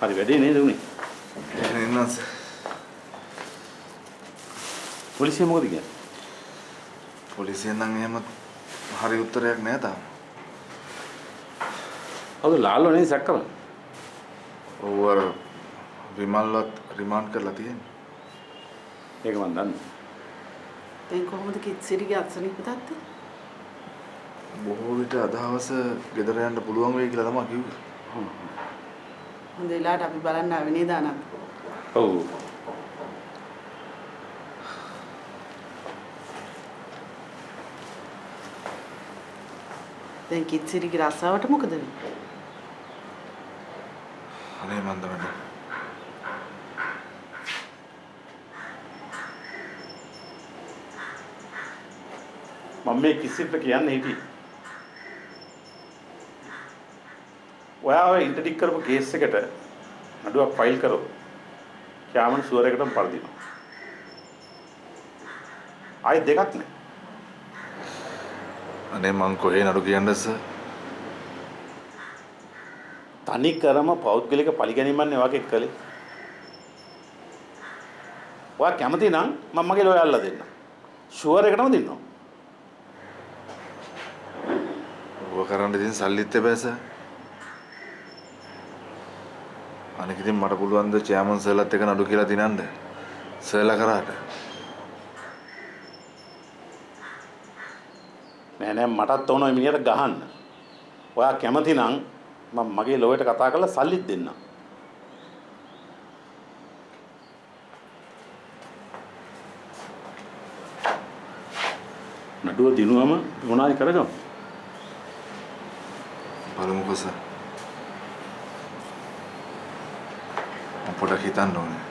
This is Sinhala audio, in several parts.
හරි වැඩේ නේද උනේ? එන්නස්. පොලිසිය මොකද කියන්නේ? පොලිසියෙන් නම් එහෙම හරි උත්තරයක් නෑ තාම. කවුද ලාල්ව නේද සැක කරන්නේ? ඔව් අර විමල්වත් රිමාන්ඩ් කරලා තියෙන්නේ. ඒක මන් දන්නේ. දැන් කොහොමද කිත්සිරිගේ අත්සනීප තත්ත්වය? බොහෝ විට අදහවස ගෙදර යන්න පුළුවන් වෙයි කියලා තමයි කිව්වේ. හොඳ වෙලාවට අපි බලන්න ආවේ නේද අනන්ත? ඔව්. දැන් කිත්සිරිගේ රස්සාවට මොකද වෙන්නේ? අනේ මන්ද වැඩ. මම මේ කිසිත් කියන්න හිටියේ. ඔයා ඔය ඉන්ටර්ඩික් කරපු කේස් එකට නඩුවක් ෆයිල් කරොත් ක්‍යාමන් ෂුවර් එකටම පරදිනවා. ආයි දෙකක් නෑ. අනේ මං කොහේ නඩු කියන්නද සර්? තනි කරම පෞද්ගලික පරිගැනීමන්නේ වගේ කළේ. ඔයා කැමති නම් මම මගේ ලෝයල්ලා දෙන්න. ෂුවර් එකටම දෙන්නවා. ඔබ කරන්න ඉතින් සල්ලිත් එපා සර්. අනික ඉතින් මට පුළුවන් ද චෙයාමන් සර්ලත් එක නඩු කියලා දිනන්න. සර්ලා කරාට. නෑ නෑ මටත් ඕන ඔය මිනිහට ගහන්න. ඔයා කැමති නම් මම මගේ ලෝයට කතා කරලා සල්ලිත් දෙන්නම්. නඩුව දිනුවම මොනවාරි කරගමු. බලමුකෝ සර්. මම පොඩක් හිතන්න ඕනේ.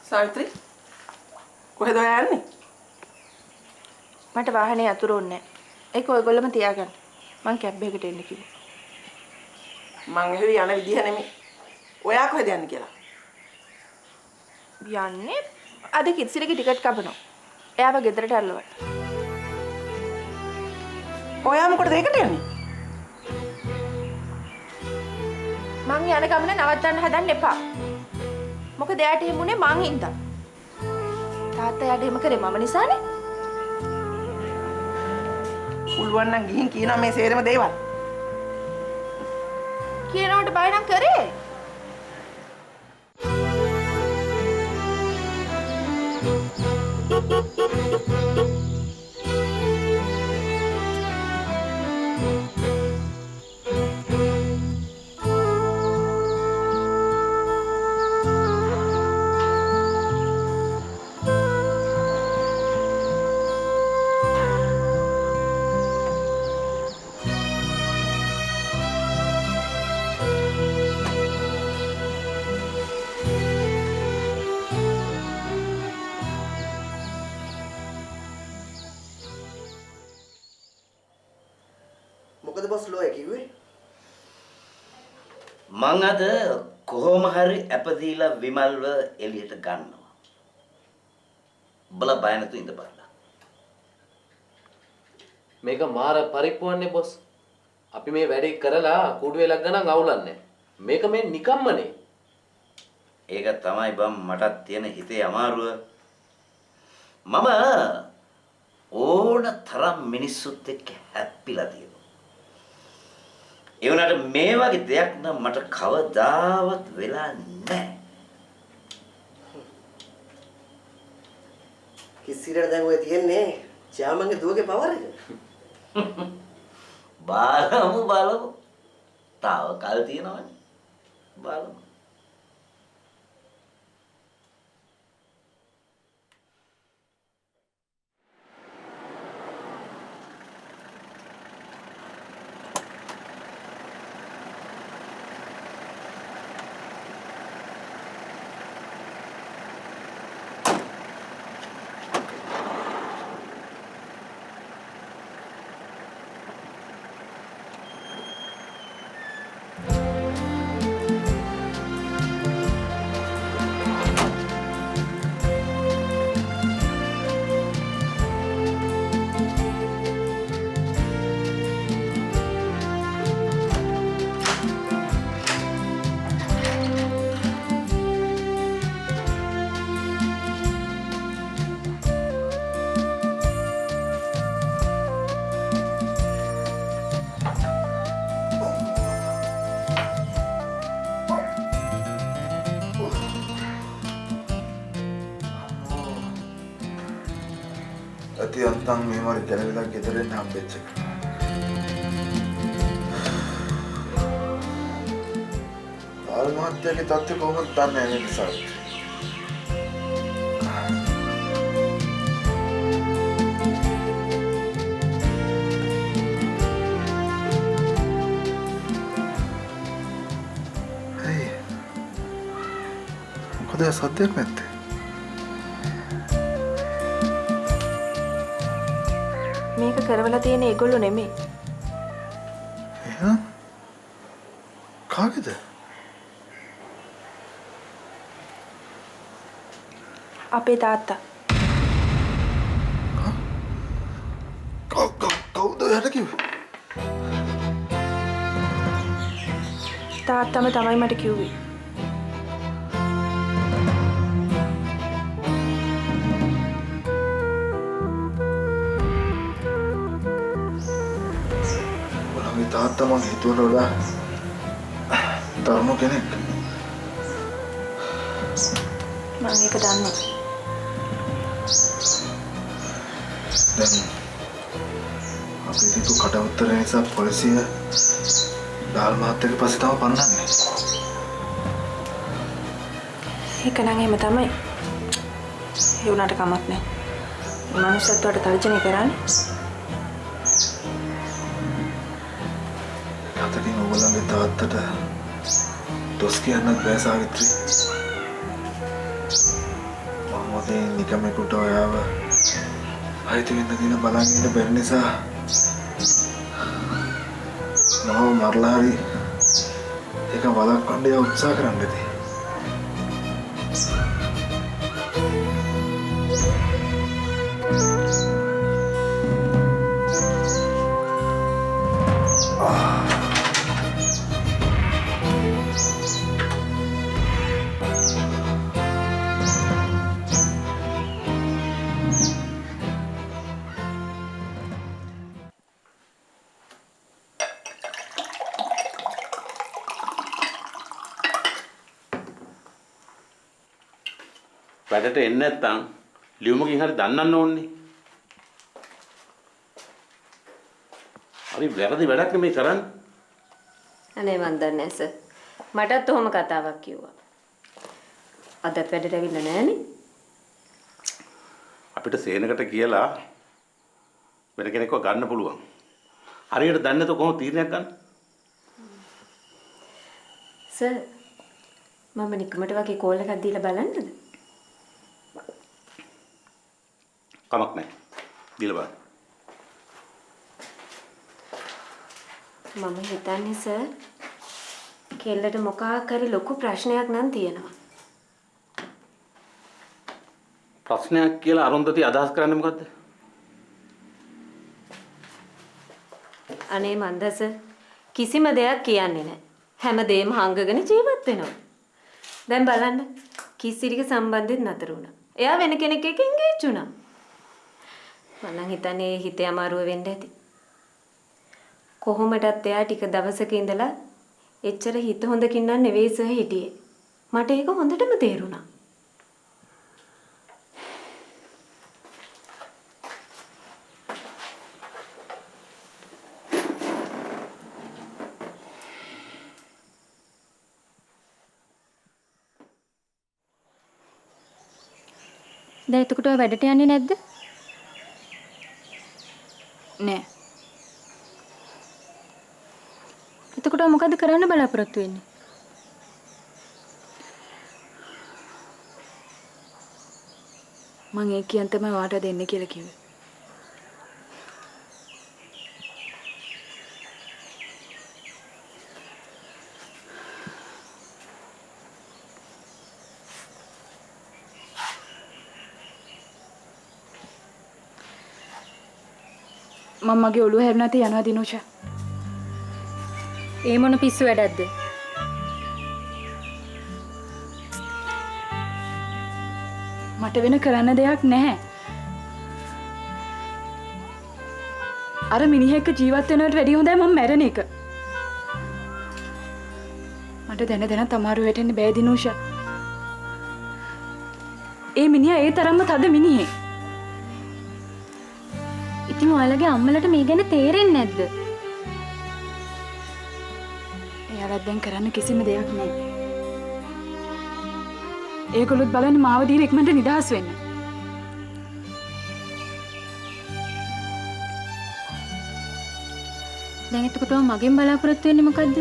සාවිත්‍රි කොහෙද යන්නේ? මට වාහනේ අතුරු ඕනේ නැහැ. ඒක ඔයගොල්ලෝම තියාගන්න. මං කැබ් එකකට එන්න කිව්වා. මං එහෙවි යන විදිහ නෙමෙයි. ඔයා කොහෙද යන්නේ කියලා? යන්නේ අද කිත්සිරගේ ටිකට් කපනවා. එයාව ගෙදරට අල්ලවන්න. ඔයා මොකටද ඒකට යන්නේ? මං යන ගමන නවත්තන්න හදන්න එපා. මොකද එයාට හිමුනේ මං හින්දා. තාත්තා එයාට හිම කරේ මම නිසානේ. පුළුවන් නම් ගිහින් කියනවා මේ සේරම දේවල්. කියනවට බය නම් කරේ. මොකද බොස් ලෝය කිව්වේ? මං අද කොහොම හරි අපදීලා විමල්ව එළියට ගන්නවා. බල බය නැතු ඉඳපල්ලා. මේක මාර පරිප්පුවන්නේ බොස්. අපි මේ වැඩේ කරලා කුඩුවේ ලග් ගණන් අවුලන්නේ. මේක මේ නිකම්මනේ. ඒක තමයි බම් මටත් තියෙන හිතේ අමාරුව. මම ඕන තරම් මිනිස්සුත් එක්ක හැප්පිලා තියෙනවා. ඒ වුණාට මේ වගේ දෙයක් නම් මට කවදාවත් වෙලා නැහැ. කිසිරට දැන් ඔය තියන්නේ චාමන්ගේ දුවගේ පවර එක. බලමු. තාව කල් තියෙනවනේ. බලමු. යන්ති යන්තම් මේ මර ගැලවිලා ගෙදරින් හම්බෙච්ච එක. ආල් මහත්තයාගේ තත්ත්වය කොහොමද දන්නේ නැහැ නිසා. මොකද සද්දයක් නැත්තේ? මේක කරවලා තියෙන ඒගොල්ලෝ නෙමෙයි. එහෙනම් කාගේද? අපේ තාත්තා. කවුද යට කිව්වේ? තාත්තම තමයි මට කිව්වේ. තාත්තා මං හිතුවට වඩා තරුණ කෙනෙක්. මම ඒක දන්නේ. දැන් අපි දීපු කටවතර නිසා පොලිසිය ඩාල් මහත්තයාගේ පස්සේ තව පන්නන්නේ. ඒක නම් එහෙම තමයි. ඒ උනාට කමක් නැහැ. මනුස්සයත් වලට තර්ජනය කරන්නේ. අතකින් ඔයගොල්ලන්ගේ තාත්තට දොස් කියන්නත් බෑ සාවිත්‍රි. මම මොදේ නිකමෙකුට ඔයාව අයිති වෙන්න දින බලන් ඉන්න බැරි නිසා මම මරලා හරි ඒක වළක්වන්න උත්සාහ කරන්නදී. වැඩට එන්නේ නැත්තම් ලියුමකින් හරි දන්නන්න ඕනේ. හරි වැරදි වැඩක් නෙමෙයි කරන්නේ. අනේ මන් දන්නේ නැහැ සර්. මටත් ඔහොම කතාවක් කිව්වා. අදත් වැඩට ඇවිල්ලා නැහනේ. අපිට සේනකට කියලා වෙන කෙනෙක්ව ගන්න පුළුවන්. හරියට දන්නේ නැතුව කොහොමද තීරණයක් ගන්න? සර් මම නිකමට වගේ කෝල් එකක් දීලා බලන්නද? කමක් නැහැ. දීලා බලන්න. මම හිතන්නේ සර් කෙල්ලට මොකක් හරි ලොකු ප්‍රශ්නයක් නම් තියෙනවා. ප්‍රශ්නයක් කියලා අරුන්දති අදහස් කරන්නේ මොකද්ද? අනේ මන්ද සර් කිසිම දෙයක් කියන්නේ නැහැ. හැමදේම හංගගෙන ජීවත් වෙනවා. දැන් බලන්න කිසිරික සම්බන්ධෙත් නතර වුණා. එයා වෙන කෙනෙක් එක්ක එන්ගේජ් වුණා. මම හිතන්නේ හිතේ අමාරුව වෙන්න ඇති. කොහොමදත් එයා ටික දවසක ඉඳලා එච්චර හිත හොඳකින් නම් නෙවෙයි සර් හිටියේ. මට ඒක හොඳටම තේරුණා. දැන් එතකොට ඔය වැඩට යන්නේ නැද්ද? නෑ. එතකොට මොකද කරන්න බලාපොරොත්තු වෙන්නේ? මං ඒ කියන් තමයි වාට දෙන්න කියලා කිව්වේ. මම මගේ ඔළුව හැරුණා තේ යනවා දිනුෂා. ඒ මොන පිස්සු වැඩක්ද? මට වෙන කරන්න දෙයක් නැහැ. අර මිනිහෙක්ක ජීවත් වෙනවට වැඩිය හොඳයි මම මැරෙන එක. මට දැන තමාරු වැටෙන්න බෑ දිනුෂා. ඒ මිනිහා ඒ තරම්ම තද මිනිහෙක්. ඉතින් ඔයාලගේ අම්මලට මේ ගැන තේරෙන්නේ නැද්ද? එයාලත් දැන් කරන්න කිසිම දෙයක් නැහැ. ඒගොල්ලොත් බලන්න මාව දීලා ඉක්මනට නිදහස් වෙන්න. දැන් එතකොට මගෙන් බලාපොරොත්තු වෙන්නේ මොකද්ද?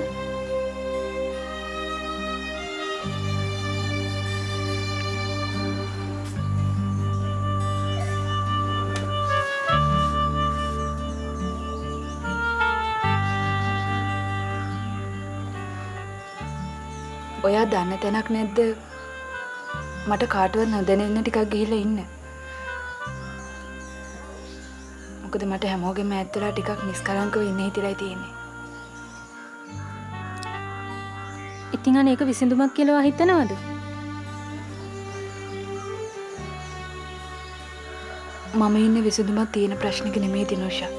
ඔයා දන්න තැනක් නැද්ද? මට කාටවත් නොදැනෙන්න ටිකක් ගිහිල්ලා ඉන්න. මොකද මට හැමෝගෙම ඈත් වෙලා ටිකක් නිස්කලංකව ඉන්න හිතිරයි තියෙන්නේ. ඉතින් අනේ ඒක විසඳුමක් කියලා හිතනවද? මම ඉන්නේ විසඳුමක් තියෙන ප්‍රශ්නක නෙමෙයි දිනෝෂා.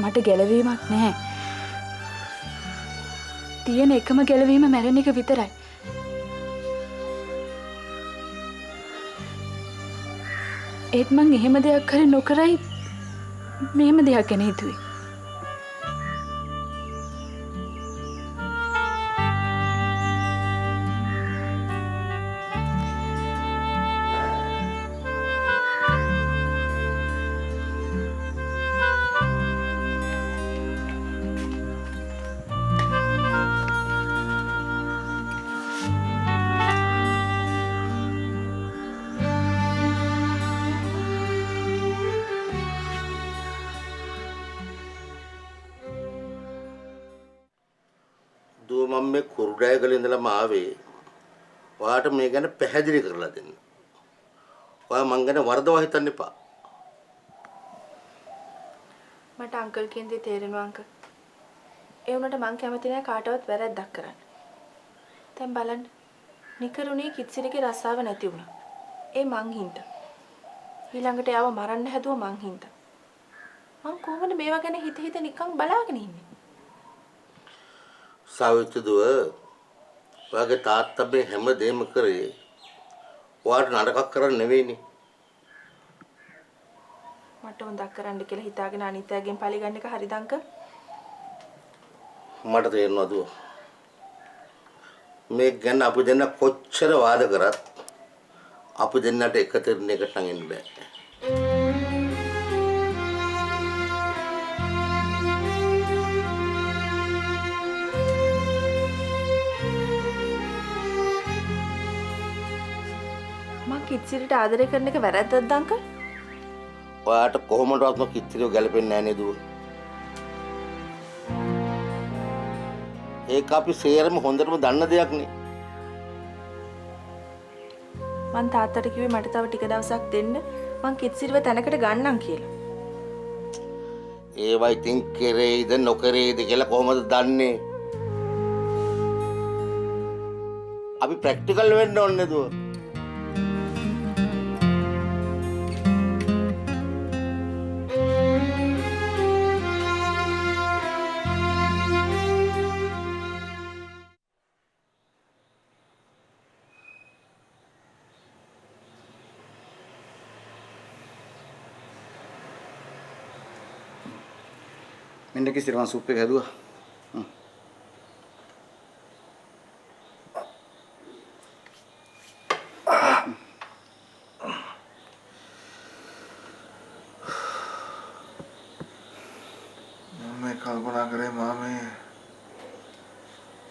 මට ගැලවීමක් නැහැ. තියෙන එකම ගැලවීම මැරෙන එක විතරයි. ඒත් මං එහෙම දෙයක් හරි නොකරයි මෙහෙම දෙයක් ගැන හිතුවේ. මම මේ කුරුඩෑගල ඉඳලාම ආවේ ඔයාට මේ ගැන පැහැදිලි කරලා දෙන්න. ඔයා මං ගැන වරදවා හිතන්න එපා. මට අංකල් කියන දේ තේරෙනවා අංකල්. ඒ වුණාට මං කැමති නෑ කාටවත් වැරද්දක් කරන්න. දැන් බලන්න. නිකරුණේ කිත්සිරිගේ රස්සාව නැති වුණා. ඒ මං හින්දා. ඊළඟට යාව මරන්න හැදුවා මං හින්දා. මං කොහොමද මේවා ගැන හිත හිත නිකන් බලාගෙන ඉන්නේ? සාවිත්‍රි දුව ඔයාගේ තාත්තා මේ හැම දෙයක්ම කරේ ඔයාට නරකක් කරන්න නෙවෙයිනේ. මට හොඳක් කරන්න කියලා හිතාගෙන අනිත්‍යයෙන් පරිගන්න එක හරිද අංකල්? මට තේරෙනවා දුව. මේ ගැන අපි දෙන්න කොච්චර වාද කරත් අපි දෙන්නට එක තීරණයකට නම් එන්න බෑ. කිත්සිරිට ආදරය කරන එක වැරද්දක්ද අංකල්? ඔයාට කොහොමදවත් කිත්සිරිව ගැලපෙන්නේ නැහැ නේද? ඒක අපි සේරම හොඳටම දන්න දෙයක් නේ. මං තාත්තට කිව්වේ මට තව ටික දවසක් දෙන්න මං කිත්සිරිව තැනකට ගන්නම් කියලා. ඒවයි ඉතින් කෙරෙයිද නොකරෙයිද කියලා කොහොමද දන්නේ? අපි ප්‍රැක්ටිකල් වෙන්න ඕනේ නේද? මෙන්න කිසිරවන් සුප් එක හැදුවා. මම කල්පනා කරේ මාමේ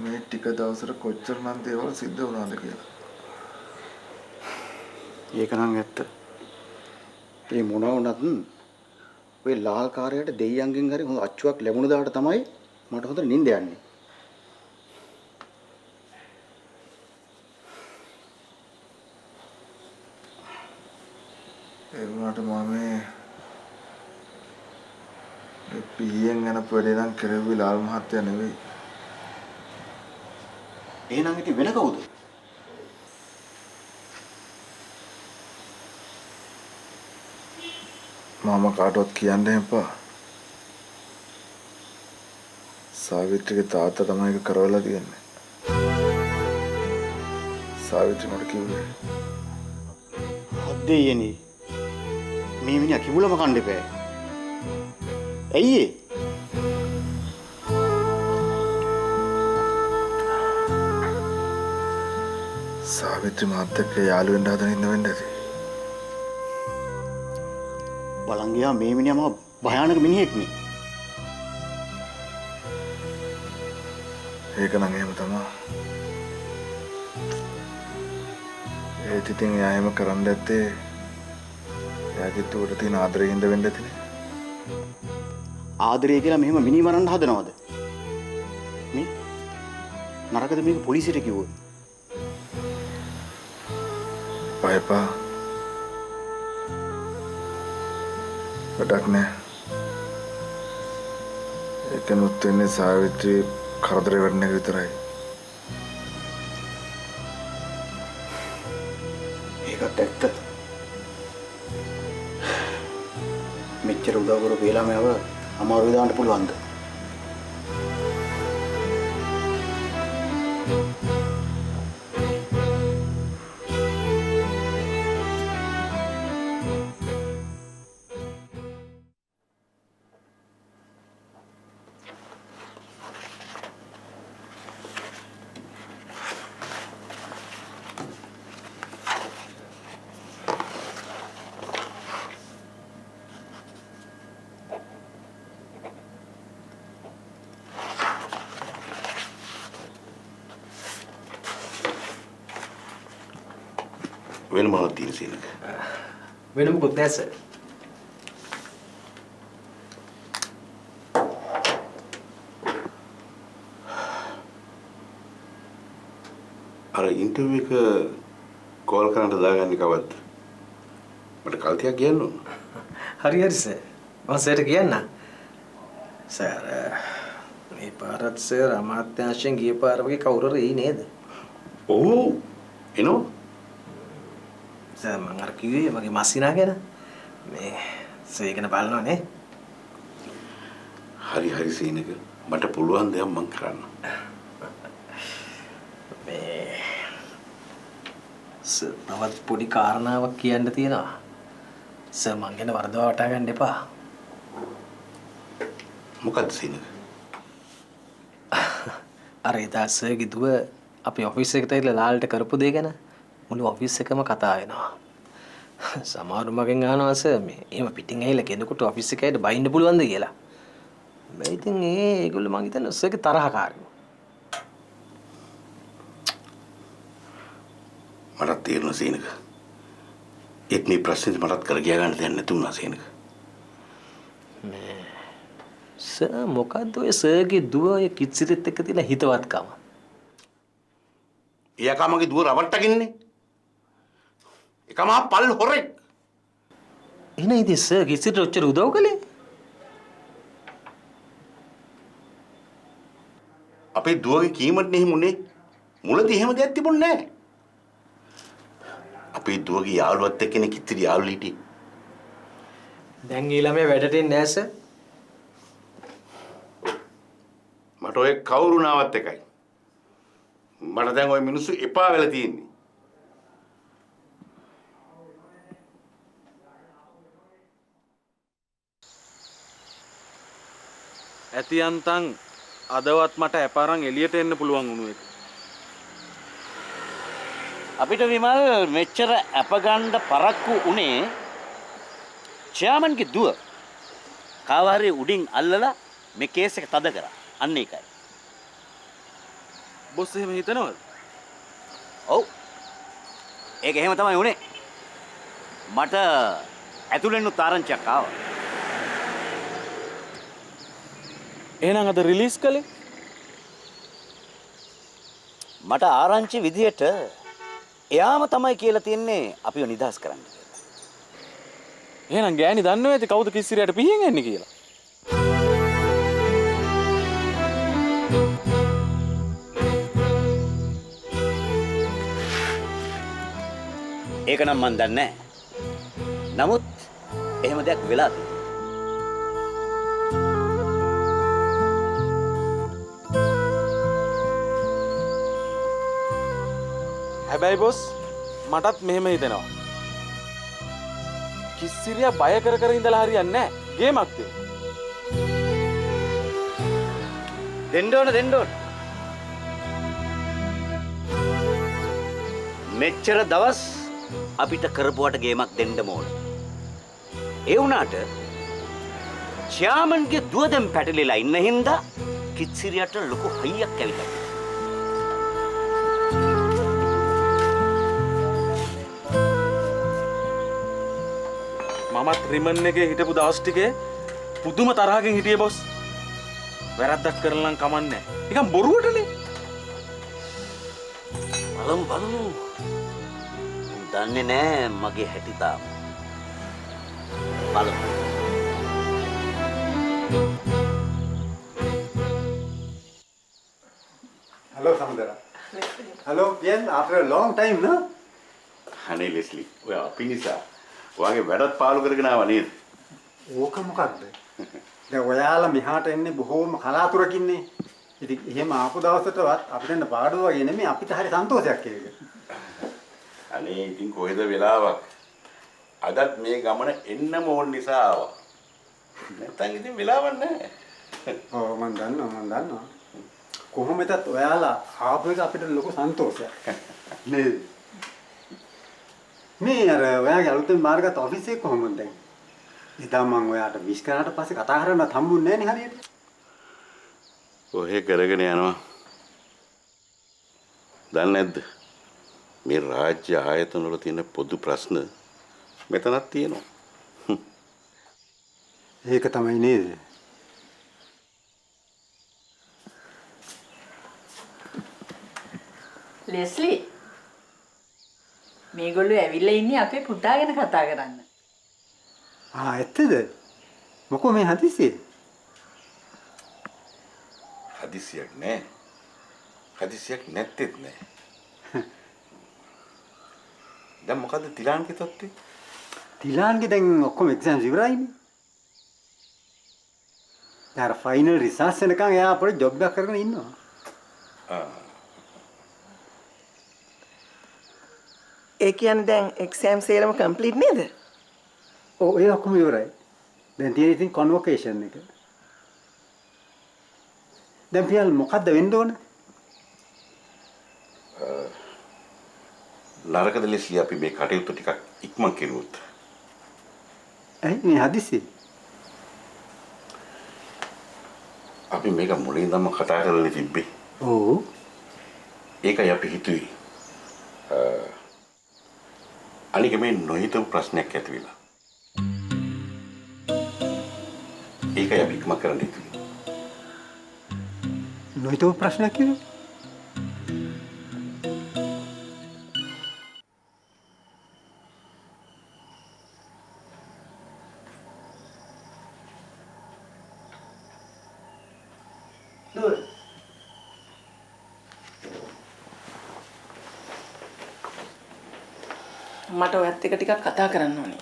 මේ ටික දවසට කොච්චර නම් දේවල් සිද්ධ වුණාද කියලා. ඒක නම් ඇත්ත. මේ මොනවා වුණත් ඔය ලාල් කාර්යයට දෙයියන්ගෙන් හරි හොඳ අච්චුවක් ලැබුණ දාට තමයි මට හොඳ නිින්ද යන්නේ. ඒ වුණාට මාමේ ඒ පියෙන් යන පොඩේ නම් කෙරෙව්වේ ලාල් මහත්තයා නෙවෙයි. එහෙනම් ඉතින් වෙන කවුද? මාමා කාටවත් කියන්න එපා. සාවිත්‍රිගේ තාත්තා තමයි ඒක කරවලා තියෙන්නේ. සාවිත්‍රි මට කිව්වේ. හද්දෙයනේ. මේ මිනිහා කිඹුලම කන්න එපා. ඇයි ඒ? සාවිත්‍රි මාත් එක්ක යාළු වෙන්න හදන ඉන්න වෙන්න ඇති. බලන් ගියා මේ මිනිහා භයානක මිනිහෙක් නේ. ඒක නම් එහෙම තමයි. ඒත් ඉතින් එයා එහෙම කරන්න ඇත්තේ එයාගේ දුවට තියෙන ආදරයෙන් වෙන්න ඇතිනේ. ආදරය කියලා මෙහෙම මිනි මරන්න හදනවද? මේ නරකද මේක පොලිසියට කිව්වොත්? බයපා. වැඩක් නෑ. ඒකනුත් වෙන්නේ සාවිත්‍රි කරදරේ වෙන්න එක විතරයි. ඒකත් ඇත්ත. මෙච්චර උදව් කරපු ළමයාව අමාරු දාන්න පුළුවන්ද? වෙන මොනවද තියෙන සීනක? වෙන මොකුත් නැහැ සර්. අර ඉන්ටර්විව් එක කෝල් කරන්න දාගන්නේ කවද්ද? මට කල් ටිකක් කියන්න ඕන. හරි සර්. මම සර්ට කියන්න. සර් මේ පාරත් සර් අමාත්‍යාංශයෙන් ගිය පාර වගේ කවුරු හරි එයි නේද? ඔව්. එනෝ. සර් මම අර කිව්වේ මගේ මස්සිනා ගැන. මේ සර් ගැන බලනවා නේ. හරි සීනක. මට පුළුවන් දෙයක් මං කරන්න. මේ සර් තවත් පොඩි කාරණාවක් කියන්න තියෙනවා. සර් මං ගැන වරදවා වටා ගන්න එපා. මොකක්ද සීනක? අර එදා සර්ගේ දුව අපේ ඔෆිස් එකට ඇවිල්ලා ලාල්ට කරපු දේ ගැන මුළු ඔෆිස් එකම කතා වෙනවා. සමහරු මගෙන් අහනවා සර් මේ එහෙම පිටින් ඇවිල්ලා කෙනෙකුට ඔෆිස් එකේට බයින්න පුළුවන්ද කියලා. මම ඉතින් ඒගොල්ලෝ මං හිතන්නේ සර්ගේ තරහකාරයෝ. මට තේරෙන සීනක. ඒත් මේ ප්‍රශ්නේ මටත් කර ගියා ගන්න දෙයක් නැතුණා සීනක. මේ සර් මොකද්ද ඔය සර්ගේ දුව ඔය කිත්සිරිත් එක්ක තියෙන හිතවත්කම? එයාකා මගේ දුව රවට්ටගින්නේ. එකම පල් හොරෙක්. එහෙනම් ඉතින් සර් කිත්සිරිට ඔච්චර උදව් කළේ? අපේ දුවගේ කීමට නෙහිම උනේ. මුලදී එහෙම දෙයක් තිබුණේ නැහැ. අපේ දුවගේ යාළුවත් එක්කනේ කිත්සිරි යාළුවෝ හිටියේ. දැන් ඊළමේ වැඩට එන්නේ නැහැ සර්. මට ඔය කවුරුනාවත් එකයි. මට දැන් ওই මිනිස්සු එපා වෙලා තියෙන්නේ. ඇති අන්තං අදවත් මට ඇපාරන් එළියට එන්න පුළුවන් වුණු එක. අපිට විමල් මෙච්චර අප ගන්න පරක්කු උනේ චෙයාමන්ගේ දුව කාව හරි උඩින් අල්ලලා මේ කේස් එක තද කරා. අන්න ඒකයි. බොස් එහෙම හිතනවද? ඔව්. ඒක එහෙම තමයි උනේ. මට ඇතුළෙන් උත් ආරංචියක් ආවා. එහෙනම් අද රිලීස් කළේ? මට ආරංචි විදියට එයාම තමයි කියලා තියන්නේ අපිව නිදහස් කරන්න කියලා. එහෙනම් ගෑණි දන්නව ඇති කවුද කිස්සිරියට පිහින් යන්නේ කියලා? ඒක නම් මන් දන්නේ නැහැ. නමුත් එහෙම දෙයක් වෙලා තියෙනවා. හැබැයි බොස් මටත් මෙහෙම හිතෙනවා. කිස්සිරියා බය කර කර ඉඳලා හරියන්නේ නැහැ. ගේමක් තියෙනවා. දෙන්න ඕන. මෙච්චර දවස් අපිට කරපුවට ගේමක් දෙන්න ඕන. ඒ වුණාට චාමන්ගේ දුව දැන් පැටලිලා ඉන්න හින්දා කිත්සිරියට ලොකු හයියක් ඇවිල්ලා. මමත් රිමන් එකේ හිටපු දවස් ටිකේ පුදුම තරහකින් හිටියේ බොස්. වැරද්දක් කරලා නම් කමන්නේ නැහැ. නිකන් බොරුවටනේ. බලමු. දන්නේ නැහැ මගේ හැටි තාම. බලමු. Hello, Samudra. Hello, Pian. After a long time, no? අනේ ලෙස්ලි ඔයා අපි නිසා ඔයාගේ වැඩත් පාලු කරගෙන ආවා නේද? ඕක මොකක්ද? දැන් ඔයාලා මෙහාට එන්නේ බොහෝම කලාතුරකින්නේ. ඉතින් එහෙම ආපු දවසටවත් අපිට එන්න පාඩුව වගේ නෙමෙයි අපිට හරි සන්තෝෂයක් ඒක. අනේ ඉතින් කොහෙද වෙලාවක්? අදත් මේ ගමන එන්නම ඕන නිසා ආවා. නැත්තම් ඉතින් වෙලාවක් නැහැ. ඔව් මම දන්නවා. කොහොමදත් ඔයාලා ආපු එක අපිට ලොකු සන්තෝෂයක්. නේද? මේ අර ඔයාගේ අලුතෙන් මාර්ගගත ඔෆිස් එක කොහොමද දැන්? ඉතින් මම ඔයාට විශ් කරාට පස්සේ කතා කරන්නත් හම්බුන්නේ නැහැ නේ හරියට. ඔහෙ කරගෙන යනවා. දන්නේ නැද්ද? මේ රාජ්‍ය ආයතන වල තියෙන පොදු ප්‍රශ්න මෙතනක් තියෙනවා. ඒක තමයි නේද? ලෙස්ලි මේගොල්ලෝ ඇවිල්ලා ඉන්නේ අපේ පුතා ගැන කතා කරන්න. ඇත්තද? මොකෝ මේ හදිසියේ? හදිසියක් නෑ. හදිසියක් නැත්තේත් නෑ. දැන් මොකද්ද තිලාන්ගේ තත්ත්වය? තිලාන්ගේ දැන් ඔක්කොම එක්සෑම්ස් ඉවරයිනේ. දැන් ෆයිනල් රිසර්ච් එකෙන් එයා අපේ ජොබ් එකක් කරගෙන ඉන්නවා. ඒ කියන්නේ දැන් එක්සෑම් සේරම කම්ප්ලීට් නේද? ඔව් ඒ ඔක්කොම ඉවරයි. දැන් තියෙන ඉතින් කන්වොකේෂන් එක. දැන් පියල් මොකද්ද වෙන්න ඕන? නරකද ලෙස්ලි අපි මේ කටයුතු ටිකක් ඉක්මන් කෙරුවොත්. ඇයි මේ හදිසි? අපි මේක මුලින් ඉඳන්ම කතා කරලා තිබ්බේ. ඔව්. ඒකයි අපි හිතුවේ. අනික මේ නොහිතපු ප්‍රශ්නයක් ඇති වෙලා. ඒකයි අපි ඉක්ම කරන්න හිතුවේ. නොහිතපු ප්‍රශ්නයක් කියන්නේ? මට ඔයත් එක ටිකක් කතා කරන්න ඕනේ.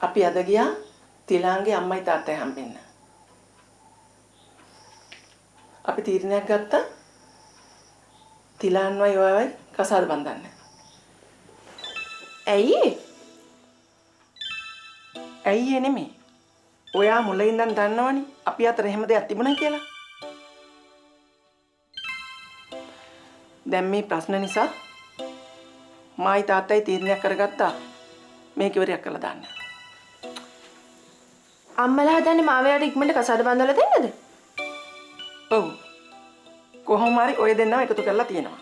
අපි අද ගියා තිලාංගේ අම්මයි තාත්තයි හම්බෙන්න. අපි තීරණයක් ගත්තා තිලාන්වයි ඔයවයි කසාද බඳින්න. ඇයි? ඇයි නෙමෙයි. ඔයා මුලින් ඉඳන් දන්නවනේ අපි අතර එහෙම දෙයක් තිබුණා කියලා. දැන් මේ ප්‍රශ්න නිසා මායි තාත්තයි තීරණයක් කරගත්තා මේක ඉවරයක් කරලා දාන්න. අම්මලා හදන්නේ මාවයාට ඉක්මනට කසාද බඳවලා දෙන්නද? ඔව්. කොහොම හරි ඔය දෙන්නව එකතු කරලා තියෙනවා.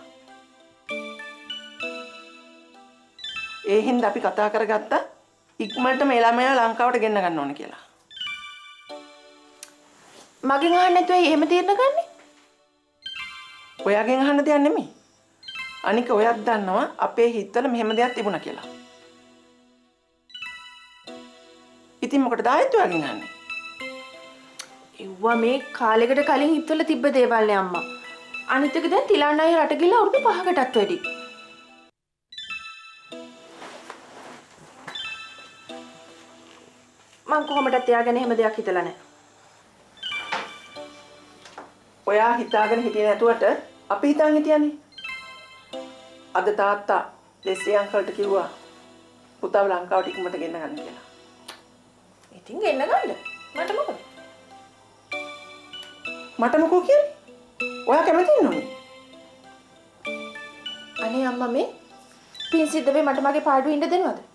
ඒ හින්දා අපි කතා කරගත්තා ඉක්මනට මේ ළමයා ලංකාවට ගෙන්න ගන්න ඕන කියලා. මගෙන් අහන්න නැතුව එහෙම තීරණ ගන්නෙ? ඔයාගෙන් අහන්න දෙයක් නෙමෙයි. අනික ඔයත් දන්නවා අපේ හිතවල මෙහෙම දෙයක් තිබුණා කියලා. ඉතින් මොකටද ආයෙත් ඔයාගෙන් අහන්නේ? ඒවා මේ කාලෙකට කලින් හිතවල තිබ්බ දේවල් නේ අම්මා. අනිත් එක දැන් තිලාන් අය රට ගිහලා අවුරුදු 5කටත් වැඩි. මං කොහොමදත් එයාගෙන එහෙම දෙයක් හිතලා නැහැ. ඔයා හිතාගෙන හිටියේ නැතුවට අපි හිතන් හිටියනේ. අද තාත්තා ලෙස්ලි අංකල්ට කිව්වා පුතාව ලංකාවට ඉක්මනට ගෙන්න ගන්න කියලා. ඉතින් ගෙන්න ගන්න. මට මොකද? මට මොකෝ කියන්නේ? ඔයා කැමති නෝනේ? අනේ අම්මා මේ පින් සිද්ධ වෙයි මට මගේ පාඩුවේ ඉන්න දෙනවද?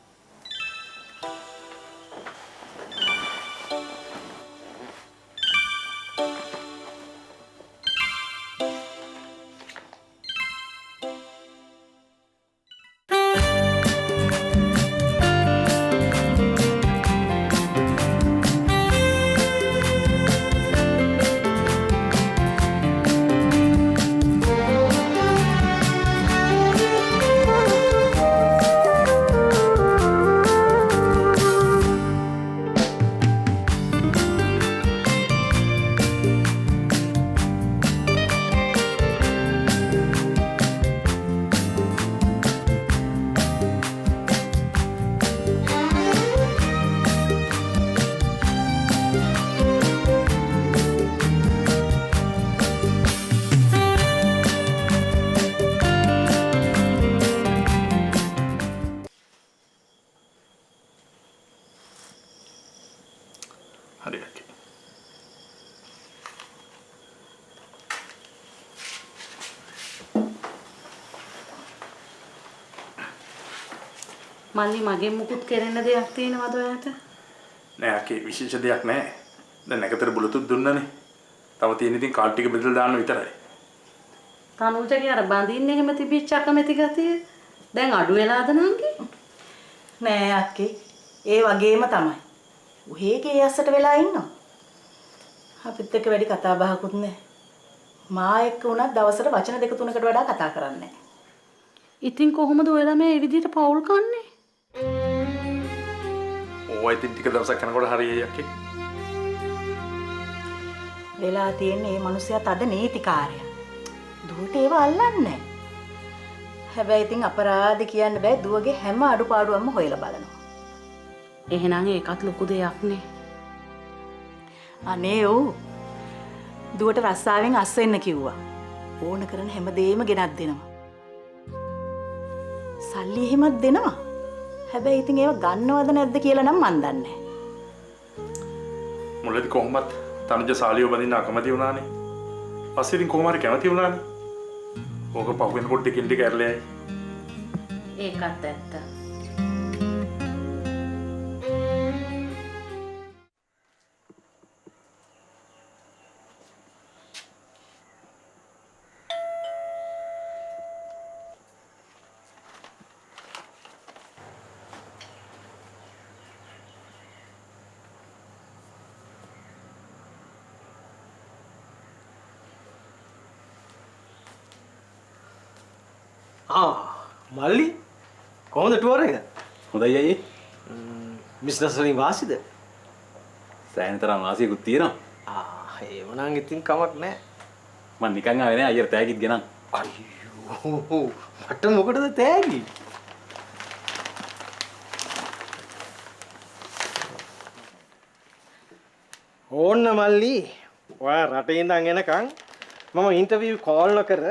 හරි යකි. මල්ලි මගෙන් මුකුත් කරන්න දෙයක් තියෙනවද ඔයාට? නෑ යකි විශේෂ දෙයක් නෑ. දැන් නැකතර බුලතුත් දුන්නනේ. තව තියෙන ඉතින් කාඩ් ටික බෙදලා දාන්න විතරයි. තනුජගේ අර බඳින්න එහෙම තිබිච්ච අකමැති ගතිය දැන් අඩු වෙලාද නංගි? නෑ අක්කේ. ඒ වගේම තමයි. උහේගේ ඇස්සට වෙලා ඉන්නවා. අපිත් එක්ක වැඩි කතා බහකුත් නෑ. මා එක්ක උනත් දවසට වචන දෙක තුනකට වඩා කතා කරන්නේ නෑ. ඉතින් කොහොමද ඔයලා මේ විදිහට පවුල් කන්නේ? ඕවා ඉතින් ටික දවසක් යනකොට හරියයි යකි. වෙලා තියෙන්නේ මේ මිනිස්සයා තද නීතිකාරයා. දුවට ඒව අල්ලන්නේ නෑ. හැබැයි ඉතින් අපරාධ කියන්න බෑ දුවගේ හැම අඩුපාඩුවක්ම හොයලා බලනවා. එහෙනම් ඒකත් ලොකු දෙයක් නේ. අනේ ඔව්. දුවට රස්සාවෙන් අස් වෙන්න කිව්වා. ඕන කරන හැම දෙයක්ම ගෙනත් දෙනවා. සල්ලි එහෙමත් දෙනවා. හැබැයි ඉතින් ඒව ගන්නවද නැද්ද කියලා නම් මන් දන්නේ නැහැ. මුලදී කොහොමත් තනුජ සාලියව බඳින්න අකමැති වුණානේ. පස්සේ ඉතින් කොහොම හරි කැමති වුණානේ. ඕක පහු වෙනකොට ටිකින් ටික ඇරලයි. ඒකත් ඇත්ත. මල්ලි කොහොමද ටුවර් එක? හොඳයි අයියේ. බිස්නස් වලින් වාසිද? සෑහෙන තරම් වාසියකුත් තියෙනවා. ඒව නම් ඉතින් කමක් නැහැ. මම නිකන් ආවේ නෑ අයියට තෑගිත් ගෙනන්. අයියෝ මට මොකටද තෑගි? ඕන්න මල්ලි ඔයා රටේ ඉඳන් එනකන් මම ඉන්ටර්විව් කෝල් නොකර